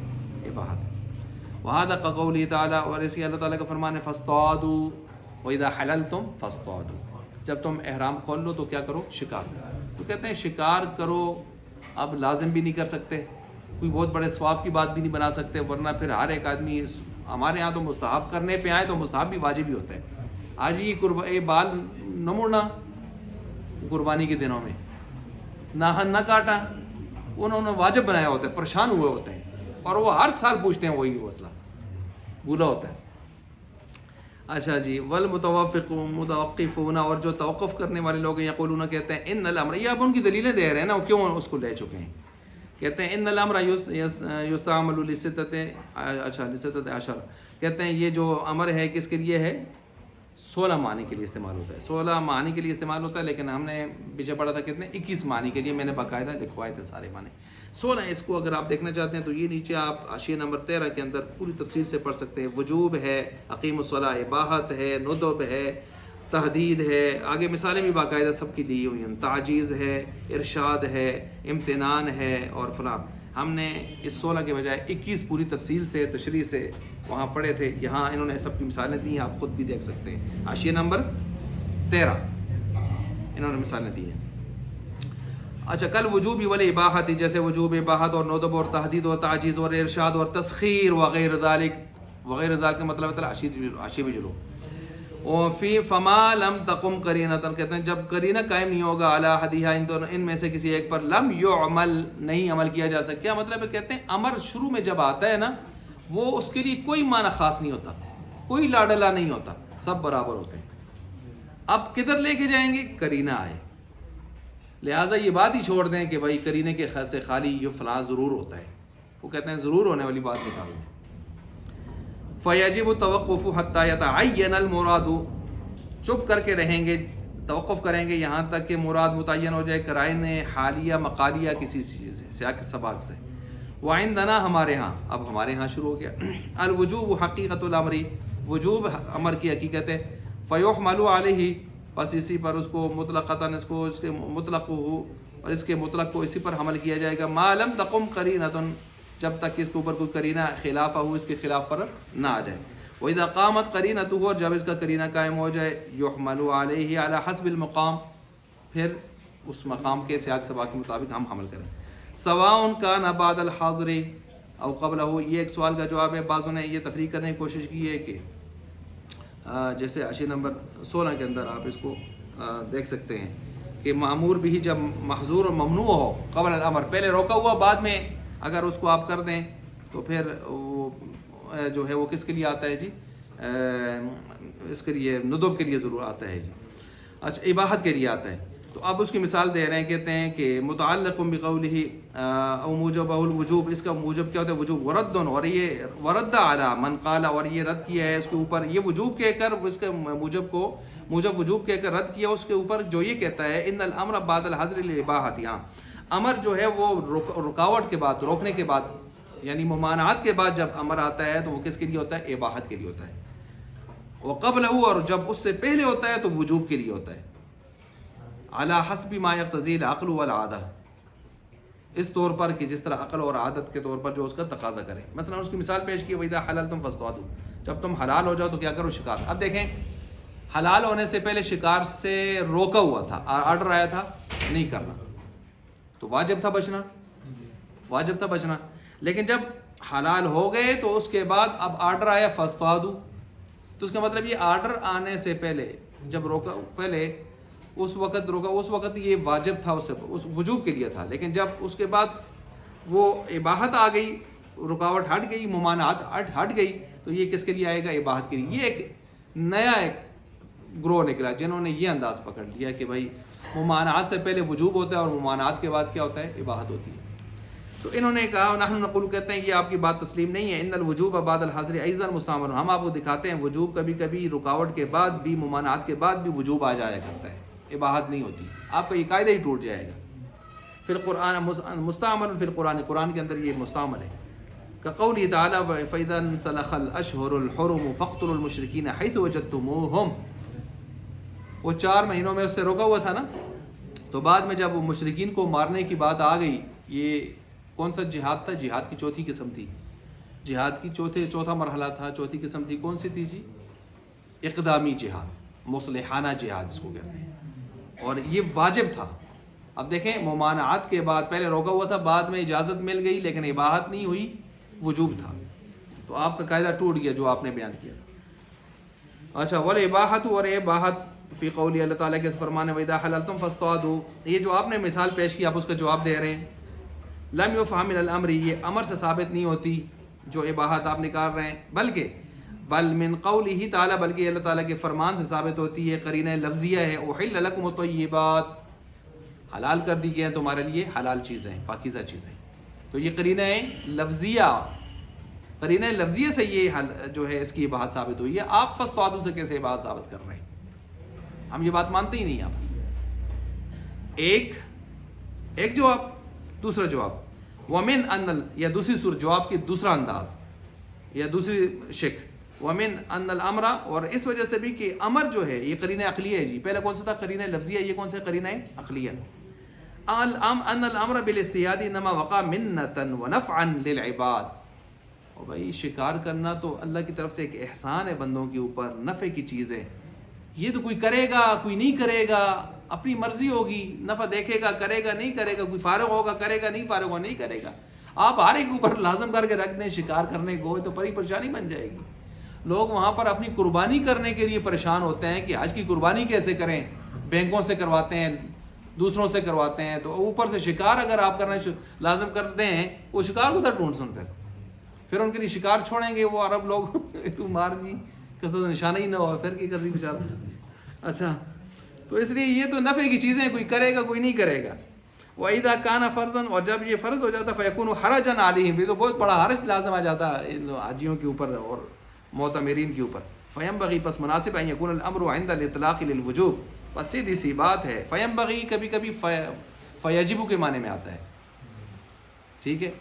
اباحت۔ وہذا كقوله تعالیٰ، اور اسی اللہ تعالیٰ کا فرمان ہے فاصطادوا واذا حللتم فاصطادوا، جب تم احرام کھول لو تو کیا کرو، شکار کرو۔ تو کہتے ہیں شکار کرو، اب لازم بھی نہیں کر سکتے، کوئی بہت بڑے ثواب کی بات بھی نہیں بنا سکتے، ورنہ پھر ہر ایک آدمی، ہمارے ہاں تو مستحب کرنے پہ آئے تو مستحب بھی واجب بھی ہوتا ہے۔ آج یہ بال نہ مڑنا قربانی کے دنوں میں، ناخن نہ کاٹا، انہوں نے واجب بنایا ہوتا ہے، پریشان ہوئے ہوتے ہیں، اور وہ ہر سال پوچھتے ہیں وہی مسئلہ، بھولا ہوتا ہے۔ اچھا جی، والمتوقفون، اور جو توقف کرنے والے لوگ ہیں، یقولون، کہتے ہیں ان الامر، یہ اب ان کی دلیلیں دے رہے ہیں نا، وہ کیوں اس کو لے چکے ہیں، کہتے ہیں ان الامر یستعمل لستۃ، اچھا لستۃ عشر، کہتے ہیں یہ جو امر ہے کس کے لیے ہے، 16 معنی کے لیے استعمال ہوتا ہے، 16 معنی کے لیے استعمال ہوتا ہے، لیکن ہم نے پیچھے پڑھا تھا کتنے، 21 معنی کے لیے، میں نے باقاعدہ لکھوائے تھے سارے معنی، 16 اس کو اگر آپ دیکھنا چاہتے ہیں تو یہ نیچے آپ حاشیہ نمبر 13 کے اندر پوری تفصیل سے پڑھ سکتے ہیں۔ وجوب ہے، اقیم الصلاۃ اباحت ہے، ندب ہے، تحدید ہے، آگے مثالیں بھی باقاعدہ سب کی دی ہوئی ہیں، تعجیز ہے، ارشاد ہے، امتنان ہے، اور فلاں۔ ہم نے اس 16 کے بجائے 21 پوری تفصیل سے تشریح سے وہاں پڑھے تھے، یہاں انہوں نے سب کی مثالیں دی ہیں، آپ خود بھی دیکھ سکتے ہیں، حاشیہ نمبر 13 انہوں نے مثالیں دی ہیں۔ اچھا، کل وجوب والاباحت، جیسے وجوب اباحت اور ندب اور تحدید اور تعجیز اور ارشاد اور تسخیر وغیر ذالک، وغیر ذالک کا مطلب ہے حاشیہ بھی جلو، اور فی فما لم تقم قرینۃ، کہتے ہیں جب قرینہ قائم نہیں ہوگا علی احدہا، ان میں سے کسی ایک پر، لم یعمل، نہیں عمل کیا جا سکتا۔ کیا مطلب ہے، کہتے ہیں امر شروع میں جب آتا ہے نا، وہ اس کے لیے کوئی معنی خاص نہیں ہوتا، کوئی لاڈلا نہیں ہوتا، سب برابر ہوتے ہیں، اب کدھر لے کے جائیں گے؟ کرینہ آئے، لہٰذا یہ بات ہی چھوڑ دیں کہ بھائی کرینے کے خیر سے خالی یہ فلاں ضرور ہوتا ہے، وہ کہتے ہیں ضرور ہونے والی بات نکال دیں۔ فَيَجِبُ التَّوَقُّفُ حَتَّى يَتَعَيَّنَ الْمُرَادُ، چپ کر کے رہیں گے، توقف کریں گے یہاں تک کہ مراد متعین ہو جائے قرائن حالیہ مقالیہ کسی چیز سے، سیاق سباق سے۔ وعندنا، ہمارے ہاں، اب ہمارے ہاں شروع ہو گیا، الوجوب حقیقت الامر، وجوب امر کی حقیقت ہے، فیحمل علیہ، بس اسی پر اس کو مطلقاً اس کے مطلق ہو اور اس کے مطلق کو اسی پر حمل کیا جائے گا، ما لم تقم قرینۃ، جب تک اس کے اوپر کوئی قرینہ خلاف ہو، اس کے خلاف پر نہ آ جائے۔ وَإِذَا قَامَتْ قَرِينَتُهُ، اور جب اس کا قرینہ قائم ہو جائے، يُحْمَلُ عَلَيْهِ عَلَى حَسْبِ الْمَقَام، پھر اس مقام کے سیاق سباق کے مطابق ہم حمل کریں۔ سَوَاءٌ كَانَ بَعْدَ الْحَاضِرِ أَوْ قَبْلَهُ، یہ ایک سوال کا جواب ہے، بعضوں نے یہ تفریق کرنے کی کوشش کی ہے کہ جیسے حاشیہ نمبر 16 کے اندر آپ اس کو دیکھ سکتے ہیں کہ مأمور بھی جب محظور اور ممنوع ہو، قبل الامر، پہلے روکا ہوا، بعد میں اگر اس کو آپ کر دیں تو پھر وہ جو ہے وہ کس کے لیے آتا ہے جی؟ اس کے لیے ندب کے لیے ضرور آتا ہے جی، اچھا اباحت کے لیے آتا ہے۔ تو اب اس کی مثال دے رہے ہیں، کہتے ہیں کہ متعلق بقولہ او موجبہ الوجوب، اس کا موجب کیا ہوتا ہے؟ وجوب، ورد، اور یہ ورد علی من قال، اور یہ رد کیا ہے اس کے اوپر، یہ وجوب کہہ کر اس کے موجب وجوب کہہ کر رد کیا اس کے اوپر جو یہ کہتا ہے ان الامر بعد الحظر للاباحۃ، یہاں امر جو ہے وہ رکاوٹ کے بعد، روکنے کے بعد، یعنی ممانعات کے بعد جب امر آتا ہے تو وہ کس کے لیے ہوتا ہے؟ اباحت کے لیے ہوتا ہے۔ وقبلہ، اور جب اس سے پہلے ہوتا ہے تو وجوب کے لیے ہوتا ہے۔ علی حسب ما یقتضی العقل والعادہ، اس طور پر کہ جس طرح عقل اور عادت کے طور پر جو اس کا تقاضا کرے۔ مثلا اس کی مثال پیش کی، وَإِذَا حَلَلْتُمْ فَاصْطَادُوا، جب تم حلال ہو جاؤ تو کیا کرو؟ شکار۔ اب دیکھیں، حلال ہونے سے پہلے شکار سے روکا ہوا تھا، آرڈر آیا تھا نہیں کرنا، تو واجب تھا بچنا، واجب تھا بچنا، لیکن جب حلال ہو گئے تو اس کے بعد اب آرڈر آیا فاصطادوا، تو اس کا مطلب یہ آرڈر آنے سے پہلے جب روکا، پہلے اس وقت روکا، اس وقت یہ واجب تھا، اس وجوب کے لیے تھا، لیکن جب اس کے بعد وہ اباحت آ گئی، رکاوٹ ہٹ گئی، ممانعات ہٹ گئی، تو یہ کس کے لیے آئے گا؟ اباحت کے لیے۔ یہ ایک نیا ایک گروہ نکلا جنہوں نے یہ انداز پکڑ لیا کہ بھائی ممانعات سے پہلے وجوب ہوتا ہے اور ممانعات کے بعد کیا ہوتا ہے؟ اباحت ہوتی ہے۔ تو انہوں نے کہا، نحن نقول، کہتے ہیں یہ آپ کی بات تسلیم نہیں ہے، ان الوجوب بعد الحاضر ایضا مستعمل، ہم آپ کو دکھاتے ہیں وجوب کبھی کبھی رکاوٹ کے بعد بھی، ممانعات کے بعد بھی وجوب آ جایا کرتا ہے، اباحت نہیں ہوتی، آپ کا یہ قاعدہ ہی ٹوٹ جائے گا۔ فی القرآن مستعمل، فی القرآن، قرآن کے اندر یہ مستعمل ہے، کقولہ تعالی فإذا انسلخ الأشهر الحرم فاقتلوا المشرکین حیث وجدتموہم، وہ 4 مہینوں میں اس سے روکا ہوا تھا نا، تو بعد میں جب وہ مشرکین کو مارنے کی بات آ گئی، یہ کون سا جہاد تھا؟ جہاد کی چوتھی قسم تھی، جہاد کی چوتھا مرحلہ تھا، چوتھی قسم تھی، کون سی تھی جی؟ اقدامی جہاد، مصلحانہ جہاد جس کو کہتے ہیں، اور یہ واجب تھا۔ اب دیکھیں، ممانعات کے بعد پہلے روکا ہوا تھا، بعد میں اجازت مل گئی لیکن اباحت نہیں ہوئی، وجوب تھا، تو آپ کا قاعدہ ٹوٹ گیا جو آپ نے بیان کیا۔ اچھا، والاباحۃ، اور اباحت فی قولی، اللہ تعالیٰ کے فرمان ہے وَإِذَا حَلَلْتُمْ فَاصْطَادُوا، یہ جو آپ نے مثال پیش کی آپ اس کا جواب دے رہے ہیں، لم یفہم من الامر، یہ امر سے ثابت نہیں ہوتی جو اباحت آپ نکال رہے ہیں، بلکہ بل من قولہ تعالیٰ، بلکہ اللہ تعالیٰ کے فرمان سے ثابت ہوتی ہے، قرینہ لفظیہ ہے، احل لکم الطیبات، حلال کر دی گئے ہیں تمہارے لیے حلال چیزیں، پاکیزہ چیزیں، تو یہ قرینہ لفظیہ، قرینہ لفظیہ سے یہ جو ہے اس کی اباحت ثابت ہوئی ہے۔ آپ فاصطادوا سے کیسے اباحت ثابت کر رہے ہیں؟ ہم یہ بات مانتے ہی نہیں آپ کی۔ ایک جواب، دوسرا جواب، ومن ان، یا دوسری صورت جواب کی دوسرا انداز یا دوسری شکل، ومن ان الامر، اور اس وجہ سے بھی کہ امر جو ہے یہ قرینہ عقلیہ ہے جی، پہلے کون سا تھا؟ قرینہ لفظیہ، یہ کون سا قرینہ عقلیہ؟ ان الامر بالاصطیاد انما وقع منتا ونفعا للعباد، اور بھائی شکار کرنا تو اللہ کی طرف سے ایک احسان ہے بندوں کے اوپر، نفع کی چیز ہے، یہ تو کوئی کرے گا کوئی نہیں کرے گا، اپنی مرضی ہوگی، نفع دیکھے گا کرے گا نہیں کرے گا، کوئی فارغ ہوگا کرے گا، نہیں فارغ ہوگا نہیں کرے گا، آپ ہر ایک اوپر لازم کر کے رکھ دیں شکار کرنے کو تو بڑی پریشانی بن جائے گی۔ لوگ وہاں پر اپنی قربانی کرنے کے لیے پریشان ہوتے ہیں کہ آج کی قربانی کیسے کریں، بینکوں سے کرواتے ہیں، دوسروں سے کرواتے ہیں، تو اوپر سے شکار اگر آپ کرنا لازم کرتے ہیں، وہ شکار ادھر ڈھونڈ سن کر پھر ان کے لیے شکار چھوڑیں گے وہ عرب لوگ تو مار جی کسی نشانہ ہی نہ ہو، پھر کی کرتی بیچارہ۔ اچھا، تو اس لیے یہ تو نفع کی چیزیں، کوئی کرے گا کوئی نہیں کرے گا. وَإِذَا كَانَ فَرْضًا، اور جب یہ فرض ہو جاتا فَيَكُونُ حَرَجًا عَلَيْهِمْ، یہ تو بہت بڑا حرج لازم آ جاتا ہے ان حاجیوں کے اوپر اور معتمرین کے اوپر. فَيَنبَغِي، پس مناسب أَن يَكُونَ الْأَمْرُ عِنْدَ الْإِطْلَاقِ لِلْوُجُوبِ، بس سیدھی سی بات ہے. فَيَنبَغِي کبھی کبھی فَيَجِبُ کے معنی میں آتا ہے، ٹھیک ہے.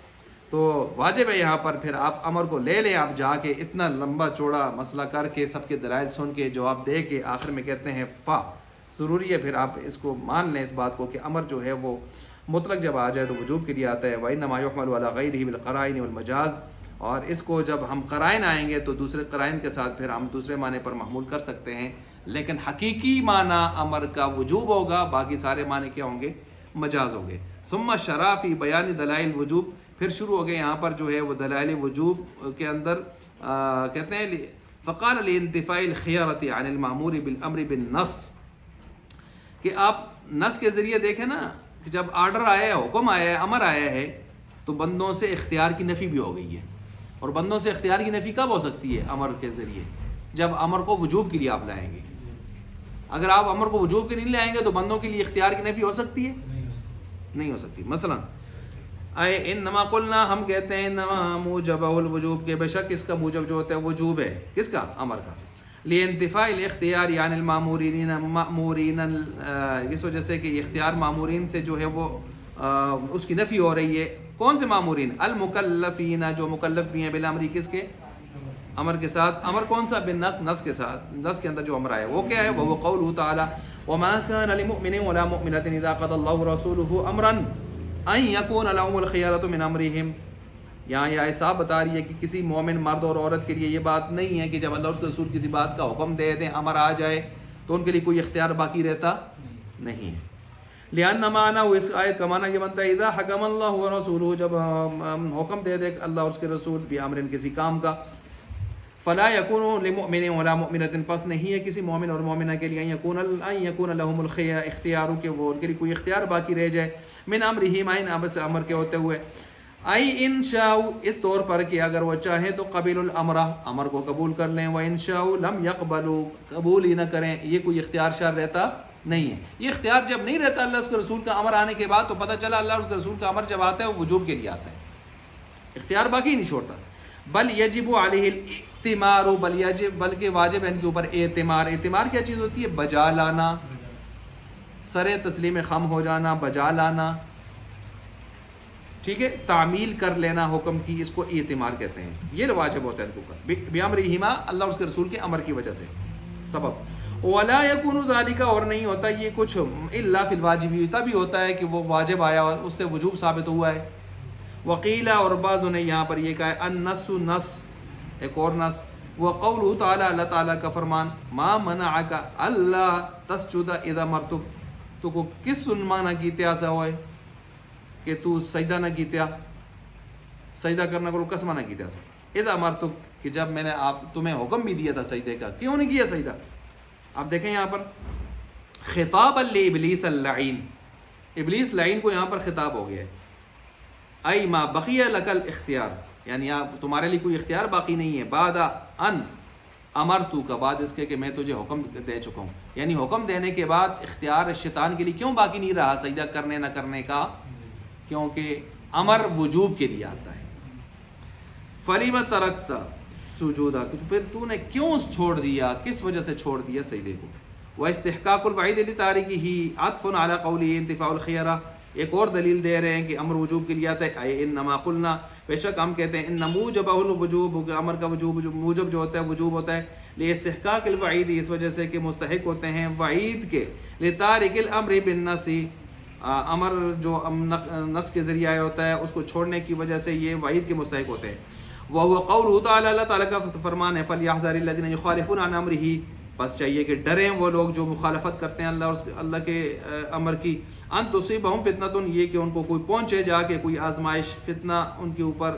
تو واجب ہے یہاں پر پھر آپ امر کو لے لیں. آپ جا کے اتنا لمبا چوڑا مسئلہ کر کے سب کے دلائل سن کے جواب دے کے آخر میں کہتے ہیں فا، ضروری ہے پھر آپ اس کو مان لیں اس بات کو کہ امر جو ہے وہ مطلق جب آ جائے تو وجوب کے لیے آتا ہے. وَإِنَّمَا يُحْمَلُ عَلَى غَيْرِهِ بِالْقَرَائِنِ وَالْمَجَازِ، اور اس کو جب ہم قرائن آئیں گے تو دوسرے قرائن کے ساتھ پھر ہم دوسرے معنی پر محمول کر سکتے ہیں، لیکن حقیقی معنی امر کا وجوب ہوگا، باقی سارے معنی کیا ہوں گے؟ مجاز ہوں گے. ثم شرع فی بیان دلائل وجوب، پھر شروع ہو گئے یہاں پر جو ہے وہ دلائل وجوب کے اندر کہتے ہیں فقال لانتفاء الخيارة عن المأمور بالامر بالنص، کہ آپ نص کے ذریعے دیکھیں نا کہ جب آرڈر آیا ہے، حکم آیا ہے، امر آیا ہے تو بندوں سے اختیار کی نفی بھی ہو گئی ہے. اور بندوں سے اختیار کی نفی کب ہو سکتی ہے؟ امر کے ذریعے، جب امر کو وجوب کے لیے آپ لائیں گے. اگر آپ امر کو وجوب کے نہیں لائیں گے تو بندوں کے لیے اختیار کی نفی ہو سکتی ہے؟ نہیں ہو سکتی. مثلا اے انما قلنا، ہم کہتے ہیں انما موجبہ الوجوب، کے بے شک اس کا موجب جو ہوتا ہے وجوب ہے، کس کا؟ امر کا. لانتفاء الاختیار یعنی المامورین مامورین، اس وجہ سے کہ اختیار مامورین سے جو ہے وہ اس کی نفی ہو رہی ہے. کون سے مامورین؟ المکلفین، جو مکلف بھی ہیں بالامری، کس کے؟ امر کے ساتھ. امر کون سا؟ بالنص، نص کے ساتھ. نص کے اندر جو امر آیا وہ کیا ہے؟ وہ قولہ تعالی وما كان لمؤمن ولا مؤمنة اذا قضى الله ورسوله امرا ان يكون لهم الخيارة من امرهم. یہاں یہ ایسا بتا رہی ہے کہ کسی مومن مرد اور عورت کے لیے یہ بات نہیں ہے کہ جب اللہ اور اس کے رسول کسی بات کا حکم دے دیں، امر آ جائے تو ان کے لیے کوئی اختیار باقی رہتا نہیں ہے. لأن معنی، اس آیت کا معنی یہ بنتا ہے اذا حکم اللہ ورسولہ، جب حکم دے دے اللہ اور اس کے رسول بامر، کسی کام کا، فلا يكون لمؤمن ولا مؤمنة، پس نہیں ہے کسی مومن اور مومنہ کے لیے ان يكون لهم الخيار، اختیار، کہ وہ ان کے لیے کوئی اختیار باقی رہ جائے، من امرهم، ان امر کے ہوتے ہوئے، ای ان شاء، اس طور پر کہ اگر وہ چاہیں تو قبل الامر، امر کو قبول کر لیں، و ان شاء لم يقبلوا، قبول ہی نہ کریں. یہ کوئی اختیار شار رہتا نہیں ہے. یہ اختیار جب نہیں رہتا اللہ اس کے رسول کا امر آنے کے بعد، تو پتہ چلا اللہ اور اس کے رسول کا امر جب آتا ہے وہ وجوب کے لیے آتا ہے، اختیار باقی نہیں چھوڑتا. بل یجب علیہ الاتمار، بل یجب، بلکہ واجب ہے ان کے اوپر اعتمار. اعتمار کیا چیز ہوتی ہے؟ بجا لانا، سر تسلیم خم ہو جانا، بجا لانا، ٹھیک ہے، تعمیل کر لینا حکم کی، اس کو اعتمار کہتے ہیں. یہ واجب ہوتا ہے ان کے اوپر بامرہما، اللہ اور اس کے رسول کے امر کی وجہ سے، سبب. ولا یکون ذالک، اور نہیں ہوتا یہ کچھ الا فی الواجب، تبھی ہوتا ہے کہ وہ واجب آیا اور اس سے وجوب ثابت ہوا ہے. وقیلہ، اور بعضوں نے یہاں پر یہ کہا ہے النص، نص، ایک اور نص، وقولہ تعالی، اللہ تعالیٰ کا فرمان ما منعک الا تسجد اذا مرتک، تو کو کس سنمانا کیتیا سا ہوئے کہ تو سجدہ نہ کیتیا، سجدہ کرنا کو کس مانا کیتیا سا اذا مرتک، کہ جب میں نے تمہیں حکم بھی دیا تھا سجدے کا، کیوں نہیں کیا سجدہ؟ آپ دیکھیں یہاں پر خطاب لابلیس اللعین، ابلیس لعین کو یہاں پر خطاب ہو گیا ہے. ای ما بقی لک الاختیار، یعنی تمہارے لیے کوئی اختیار باقی نہیں ہے، بعد ان امرتو کا، بعد اس کے کہ میں تجھے حکم دے چکا ہوں. یعنی حکم دینے کے بعد اختیار شیطان کے لیے کیوں باقی نہیں رہا سجدہ کرنے نہ کرنے کا؟ کیونکہ امر وجوب کے لیے آتا ہے. فلم ترکت سجودہ، پھر تو نے کیوں چھوڑ دیا، کس وجہ سے چھوڑ دیا سجدے کو. واستحقاق الوعید لتارکہ عطف علی قوله انتفاع الخیرہ، ایک اور دلیل دے رہے ہیں کہ امر وجوب کے لیے آتا ہے. اے انما قلنا، بے شک ہم کہتے ہیں ان موجبہ الوجوب، امر کا وجوب، موجب جو ہوتا ہے وجوب ہوتا ہے، لاستحقاق الوعید، اس وجہ سے کہ مستحق ہوتے ہیں وعید کے، لتارک الامر بالنص، امر جو نص کے ذریعے آیا ہوتا ہے اس کو چھوڑنے کی وجہ سے یہ وعید کے مستحق ہوتے ہیں. وهو قوله تعالی، اللہ تعالیٰ کا فرمان ہے فلیحذر الذین یخالفون عن امرہ، بس چاہیے کہ ڈریں وہ لوگ جو مخالفت کرتے ہیں اللہ کے امر کی، ان تصیبہم فتنۃ، یہ کہ ان کو کوئی پہنچے جا کے کوئی آزمائش، فتنہ ان کے اوپر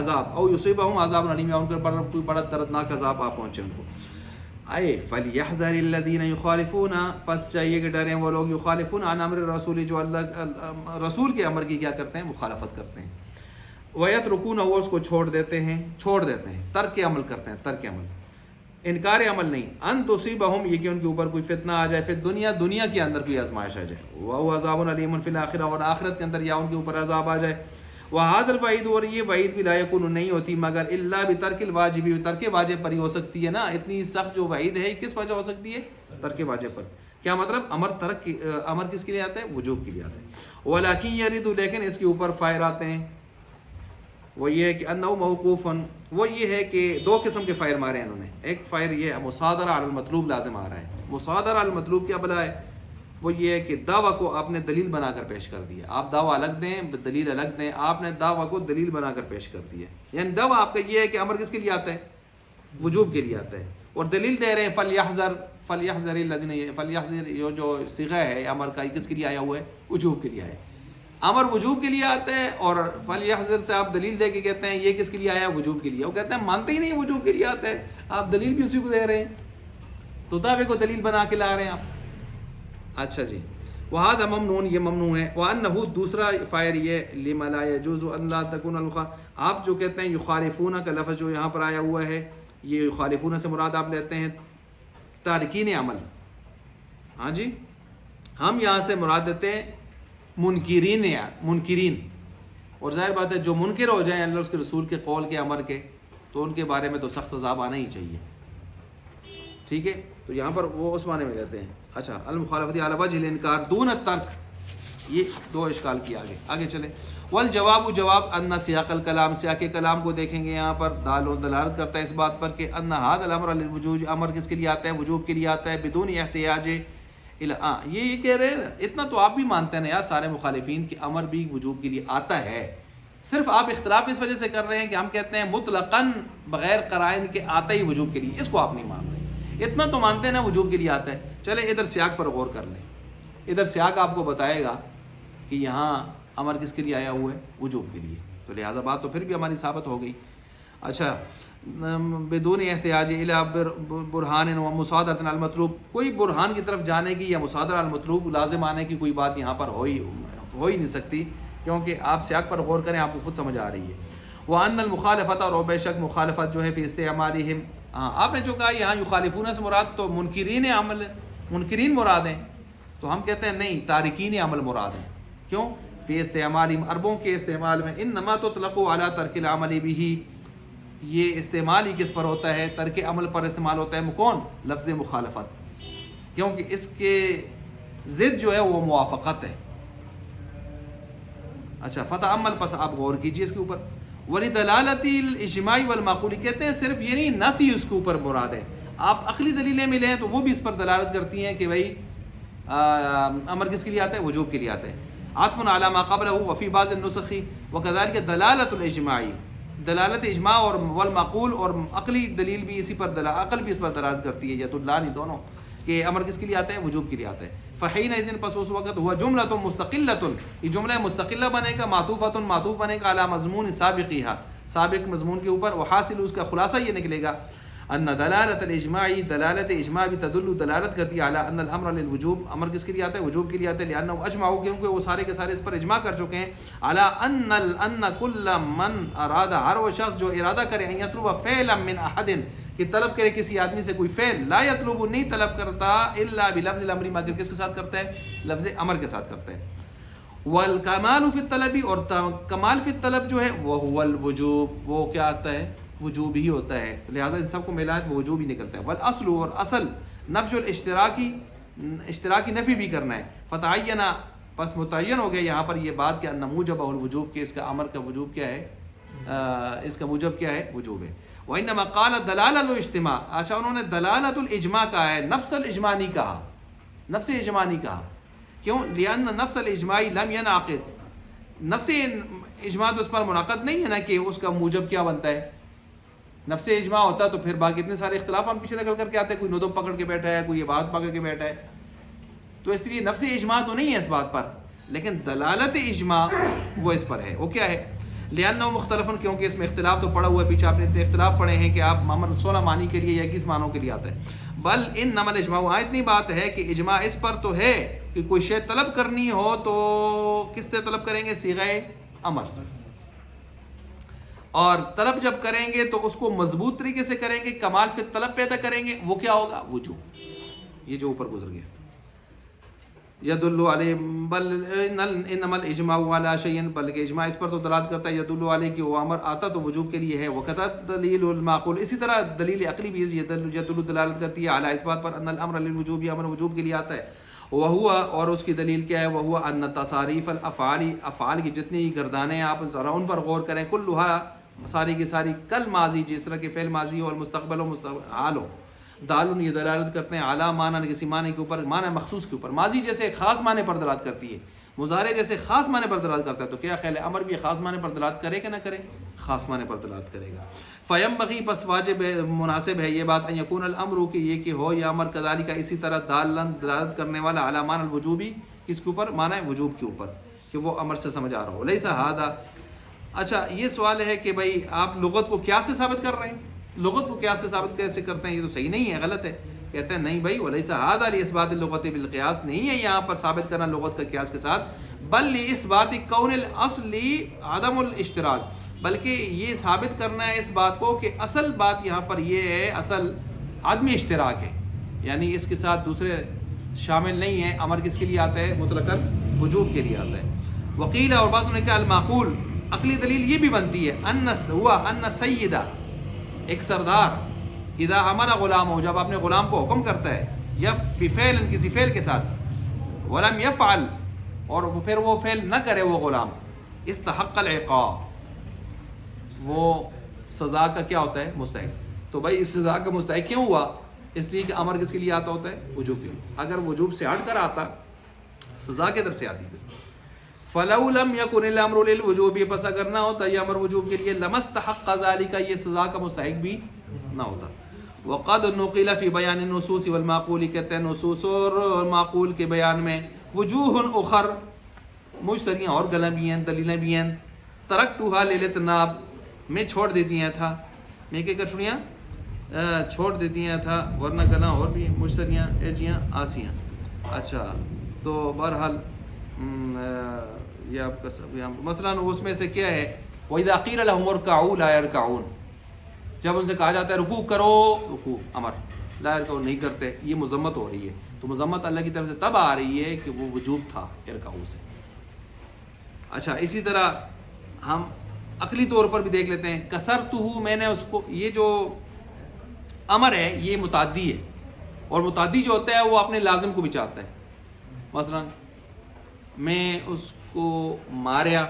عذاب، او یصیبہم عذاب علیم، ان کے اوپر کوئی بڑا دردناک عذاب آ پہنچے ان کو. اے فلیحذر الذین یخالفون، پس چاہیے کہ ڈریں وہ لوگ یخالفون عن امر الرسول، جو اللہ رسول کے امر کی کیا کرتے ہیں؟ مخالفت کرتے ہیں. وَيَتْرُكُونَ، وہ اس کو چھوڑ دیتے ہیں، ترک عمل کرتے ہیں، ترک عمل. انکار عمل نہیں، ان تصیبہم یہ کہ ان کے اوپر کوئی فتنہ آ جائے، فی دنیا دنیا کے اندر کوئی آزمائش آ جائے، وَهُوَ عَذَابٌ عَلِيمٌ فِي الْآخِرَةِ اور آخرت کے اندر یا ان کے اوپر عذاب آ جائے، وَهَذَا الْوَعِيدُ اور یہ وعید بھی لا یکون نہیں ہوتی مگر الا بترک الواجب، ترک واجب پر ہی ہو سکتی ہے نا، اتنی سخت جو وعید ہے کس وجہ ہو سکتی ہے؟ ترک واجب پر. کیا مطلب؟ امر کس کے لیے آتا ہے؟ وجوب کے لیے آتا ہے. وَلَكِنْ يَرِدُ لیکن اس کے اوپر فائر آتے ہیں، وہ یہ ہے کہ انہو موقوفن، وہ یہ ہے کہ دو قسم کے فائر مارے ہیں انہوں نے. ایک فائر یہ ہے مصادرہ علی المطلوب لازم آ رہا ہے. مصادرہ علی المطلوب کیا بلا ہے؟ وہ یہ ہے کہ دعویٰ کو آپ نے دلیل بنا کر پیش کر دیا. آپ دعویٰ الگ دیں دلیل الگ دیں، آپ نے دعویٰ کو دلیل بنا کر پیش کر دیا. یعنی دعویٰ آپ کا یہ ہے کہ امر کس کے لیے آتا ہے؟ وجوب کے لیے آتا ہے، اور دلیل دے رہے ہیں فلیحذر الذین، فلیحذر یہ جو صیغہ ہے امر کا کس کے لیے آیا ہوا ہے؟ وجوب کے لیے آیا ہے. امر وجوب کے لیے آتا ہے، اور فلیحذر سے آپ دلیل دے کے کہتے ہیں یہ کس کے لیے آیا ہے؟ وجوب کے لیے. وہ کہتے ہیں مانتے ہی نہیں وجوب کے لیے آتا ہے، آپ دلیل بھی اسی کو دے رہے ہیں، تو دعوے کو دلیل بنا کے لا رہے ہیں آپ. اچھا جی، وہذا ممنون، یہ ممنوع ہے. وانہ دوسرا فائر یہ لما لا يجوز ان لا تكون آپ جو کہتے ہیں یخالفون کا لفظ جو یہاں پر آیا ہوا ہے، یہ یخالفون سے مراد آپ لیتے ہیں تارکین عمل. ہاں جی، ہم یہاں سے مراد دیتے ہیں منکرین، اور ظاہر بات ہے جو منکر ہو جائیں اللہ اس کے رسول کے قول کے امر کے، تو ان کے بارے میں تو سخت عذاب آنا ہی چاہیے. ٹھیک ہے، تو یہاں پر وہ اس معنی میں کہتے ہیں. اچھا، المخالفت علی وجہ الانکار دون الترک، یہ دو اشکال کیا. آگے چلیں. والجواب جواب ان سیاق الکلام، سیاق کلام کو دیکھیں گے یہاں پر دلالت کرتا ہے اس بات پر کہ ان هذا الامر للوجوب، امر کس کے لیے آتا ہے؟ وجوب کے لیے آتا ہے. بدون احتیاج یہ کہہ رہے ہیں اتنا تو آپ بھی مانتے ہیں نا یار سارے مخالفین کہ امر بھی وجوب کے لیے آتا ہے، صرف آپ اختلاف اس وجہ سے کر رہے ہیں کہ ہم کہتے ہیں مطلقاً بغیر قرائن کے آتا ہی وجوب کے لیے، اس کو آپ نہیں مان رہے. اتنا تو مانتے ہیں نا وجوب کے لیے آتا ہے. چلیں ادھر سیاق پر غور کر لیں. ادھر سیاق آپ کو بتائے گا کہ یہاں امر کس کے لیے آیا ہوا ہے؟ وجوب کے لیے. تو لہٰذا بات تو پھر بھی ہماری ثابت ہو گئی. اچھا، بدون احتیاج الی برہان و مصادرۃ علی المطلوب، کوئی برہان کی طرف جانے کی یا مصادرہ علی المطلوب لازم آنے کی کوئی بات یہاں پر ہو ہی نہیں سکتی، کیونکہ آپ سیاق پر غور کریں آپ کو خود سمجھ آ رہی ہے. وان المخالفت، اور بے شک مخالفت جو ہے فی استعمالہم، آپ نے جو کہا یہاں یخالفون سے مراد تو منکرین عمل، منکرین مراد ہیں، تو ہم کہتے ہیں نہیں تارکین عمل مراد ہیں. کیوں؟ فی استعمالہم، عربوں کے استعمال میں انما تطلق علی ترک العمل بہ، یہ استعمال ہی کس پر ہوتا ہے؟ ترک عمل پر استعمال ہوتا ہے. کون؟ لفظ مخالفت، کیونکہ اس کے ضد جو ہے وہ موافقت ہے. اچھا، فتعمل، پس آپ غور کیجئے اس کے اوپر. ولدلالت الاجماع والمعقول، کہتے ہیں صرف یہ نہیں نصی اس کے اوپر مراد ہے، آپ عقلی دلیلیں ملیں تو وہ بھی اس پر دلالت کرتی ہیں کہ بھائی امر کس کے لیے آتا ہے؟ وجوب کے لیے آتا ہے. عطف علی ما قبلہ وفی بعض النسخ وکذلک دلالت الاجماع، دلالت اجماع اور والمعقول اور عقلی دلیل بھی اسی پر عقل بھی اس پر دلالت کرتی ہے، یا تو لانی دونوں، کہ امر کس کے لیے آتا ہے؟ وجوب کے لیے آتا ہے. فحینئذ، پس اس وقت ہوا جملۃ مستقلۃ، یہ جملہ مستقلہ بنے گا، معطوفۃ معطوف بنے گا علی مضمون سابقیہا، سابق مضمون کے اوپر. وحاصل، اس کا خلاصہ یہ نکلے گا ان دلالت الاجماع، دلالت اجماع بھی تدل، دلالت کرتی ہے علی ان الامر للوجوب، امر کس کے لیے آتا ہے؟ وجوب کے لیے آتا ہے. لانہ اجمعوا، کیونکہ وہ سارے کے سارے اس پر اجماع کر چکے ہیں، علی ان کل من اراد، ہر وہ شخص جو ارادہ کرے ان یطلب فعلا من احد، کہ طلب کرے کسی آدمی سے کوئی فعل، لا یطلب، نہیں طلب کرتا، الا بلفظ الامر، مگر کس کے ساتھ کرتا ہے؟ لفظ امر کے ساتھ کرتا ہے. والکمال فی الطلب، اور کمال فی الطلب جو ہے وہ هو الوجوب، وہ کیا آتا ہے؟ وجوب ہی ہوتا ہے. لہٰذا ان سب کو ملائیں وہ وجوب ہی نکلتا ہے. والاصل، اور اصل نفی الاشتراکی، اشتراکی نفی بھی کرنا ہے. فتعین، پس متعین ہو گیا یہاں پر یہ بات کہ ان موجب الوجوب، کہ اس کا امر کا وجوب کیا ہے؟ اس کا موجب کیا ہے؟ وجوب ہے. وانما قال دلالۃ الاجتماع، اچھا انہوں نے دلالت الاجماع کہا ہے، نفس الاجماع نہیں کہا، نفس اجماع نہیں کہا. کیوں؟ لان نفس الاجماع لم ينعقد، نفس اجماع تو اس پر منعقد نہیں ہے نا کہ اس کا موجب کیا بنتا ہے. نفس اجماع ہوتا تو پھر باقی اتنے سارے اختلاف ہم پیچھے نکل کر کے آتے ہیں، کوئی ندب پکڑ کے بیٹھا ہے، کوئی یہ بات پکڑ کے بیٹھا ہے، تو اس لیے نفس اجماع تو نہیں ہے اس بات پر، لیکن دلالت اجماع وہ اس پر ہے. وہ کیا ہے؟ لأنه مختلف، کیونکہ اس میں اختلاف تو پڑا ہوا ہے، پیچھے آپ نے اتنے اختلاف پڑھے ہیں کہ آپ محمد 16 معنی کے لیے یا 21 معنوں کے لیے آتا ہے. بل انما الاجماع، اتنی بات ہے کہ اجماع اس پر تو ہے کہ کوئی شے طلب کرنی ہو تو کس سے طلب کریں گے؟ صیغہ امر سے. اور طلب جب کریں گے تو اس کو مضبوط طریقے سے کریں گے، کمال فی طلب پیدا کریں گے، وہ کیا ہوگا؟ وجوب. یہ جو اوپر گزر گیا. یدل علیہ بل انما الاجماع علی شیء، بلکہ اجماع اس پر تو دلالت کرتا ہے، یدل علیہ کہ وہ امر آتا تو وجوب کے لیے ہے. وقت دلیل المعقول، اسی طرح دلیل عقلی بھی یدل دلالت کرتی ہے علی اس بات پر ان الامر للوجوب، یہ امر وجوب کے لیے آتا ہے. وہوا، اور اس کی دلیل کیا ہے؟ وہوا ان تصاریف الافعال، افعال کی جتنی گردانیں آپ ذرا ان پر غور کریں، کلھا، ساری کی ساری، کل ماضی، جس طرح کہ فعل ماضی ہو، اور مستقبل و حال ہو، دالن یہ دلالت کرتے ہیں اعلیٰ معنی، کسی معنی کے اوپر، معنی مخصوص کے اوپر. ماضی جیسے خاص معنی پر دلالت کرتی ہے، مضارع جیسے خاص معنی پر دلالت کرتا ہے، تو کیا خیال ہے امر بھی خاص معنی پر دلالت کرے کہ نہ کرے؟ خاص معنی پر دلالت کرے گا. فینبغی، پس واجب ہے، مناسب ہے یہ بات، ان یکون الامر، کہ یہ کہ ہو یا امر کذالک اسی طرح، دالن دلالت کرنے والا اعلیٰ معنی الوجوبی، کس کے اوپر؟ معنی وجوب کے اوپر، کہ وہ امر سے سمجھ آ رہا ہو. لیس ھذا، اچھا یہ سوال ہے کہ بھائی آپ لغت کو کیا سے ثابت کر رہے ہیں؟ لغت کو کیا سے ثابت کیسے کرتے ہیں؟ یہ تو صحیح نہیں ہے، غلط ہے. کہتے ہیں نہیں بھائی، ولیس ھذا لاثبات اللغت بالقیاس، نہیں ہے یہاں پر ثابت کرنا لغت کا قیاس کے ساتھ، بل لاثبات کون الاصل عدم الاشتراک، بلکہ یہ ثابت کرنا ہے اس بات کو کہ اصل بات یہاں پر یہ ہے، اصل عدم اشتراک ہے، یعنی اس کے ساتھ دوسرے شامل نہیں ہے. امر کس کے لیے آتا ہے؟ مطلقاً وجوب کے لیے آتا ہے. وقیل، اور بعض نے کہا المعقول، عقلی دلیل یہ بھی بنتی ہے، ان سیدہ، ایک سردار، اذا امر غلام ہو، جب اپنے غلام کو حکم کرتا ہے، بفعل، کسی فعل کے ساتھ، ولم یفعل، اور پھر وہ فعل نہ کرے وہ غلام، استحق العقاب، وہ سزا کا کیا ہوتا ہے؟ مستحق. تو بھائی اس سزا کا مستحق کیوں ہوا؟ اس لیے کہ امر کس کے لیے آتا ہوتا ہے؟ وجوب کے لیے. اگر وجوب سے ہٹ کر آتا، سزا کے در سے آتی. فلو لم یکن الامر للوجوب، پس اگر نہ ہوتا یہ امر وجوب کے لیے، لمستحق ذالک، یہ سزا کا مستحق بھی نہ ہوتا. وقد نقل فی بیان النصوص والمعقول، کہتے ہیں نصوص اور معقول کے بیان میں وجوہ اخر، مشتریاں اور گلیں بھی ہیں، دلیلیں بھی ہیں. ترکتھا للاطناب، میں چھوڑ دیتی ہیں تھا، میں کیا کر چھوڑیاں؟ چھوڑ دیتی ہیں تھا، ورنہ گلاں اور بھی مشتریاں ایجیاں آسیاں. اچھا تو بہرحال یہ آپ کا مثلاً اس میں سے کیا ہے؟ وَإِذَا قِيلَ لَهُمُ ارْكَعُوا لَا يَرْكَعُونَ، جب ان سے کہا جاتا ہے رکوع کرو، رکوع امر، لا يركعون، نہیں کرتے، یہ مذمت ہو رہی ہے. تو مذمت اللہ کی طرف سے تب آ رہی ہے کہ وہ وجوب تھا ارکعوا سے. اچھا اسی طرح ہم عقلی طور پر بھی دیکھ لیتے ہیں، کسرتہ، میں نے اس کو، یہ جو امر ہے یہ متعدی ہے، اور متعدی جو ہوتا ہے وہ اپنے لازم کو بھی چاہتا ہے. مثلا میں اس کو ماریا،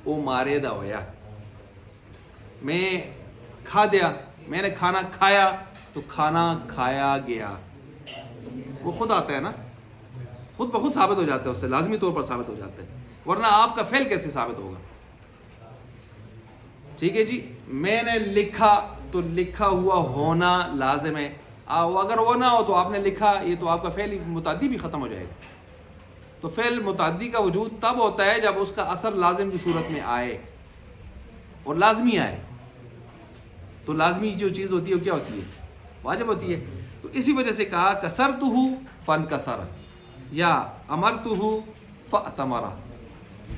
وہ مارے دا ہویا. میں کھا دیا، میں نے کھانا کھایا، تو کھانا کھایا گیا. وہ خود آتا ہے نا، خود بخود ثابت ہو جاتا ہے، اس سے لازمی طور پر ثابت ہو جاتا ہے. ورنہ آپ کا فعل کیسے ثابت ہوگا؟ ٹھیک ہے جی. میں نے لکھا، تو لکھا ہوا ہونا لازم ہے. اگر وہ نہ ہو تو آپ نے لکھا، یہ تو آپ کا فعل متعدی بھی ختم ہو جائے گا. تو فعل متعدی کا وجود تب ہوتا ہے جب اس کا اثر لازم کی صورت میں آئے اور لازمی آئے. تو لازمی جو چیز ہوتی ہے وہ کیا ہوتی ہے؟ واجب ہوتی ہے. تو اسی وجہ سے کہا کسرتہ فانکسر، یا امرتہ فاتمر،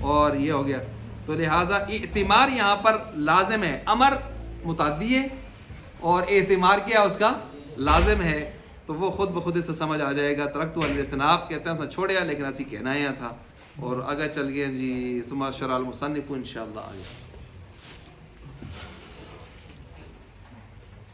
اور یہ ہو گیا. تو لہٰذا اعتمار یہاں پر لازم ہے، امر متعدی ہے اور اعتمار کیا اس کا لازم ہے. تو وہ خود بخود سے سمجھ آ جائے گا. ترکت الاجتناب کہتے ہیں چھوڑیا، لیکن ایسی کہنا ہی تھا. اور اگر چل گئے جی ثم شرع المصنف انشاءاللہ آگے.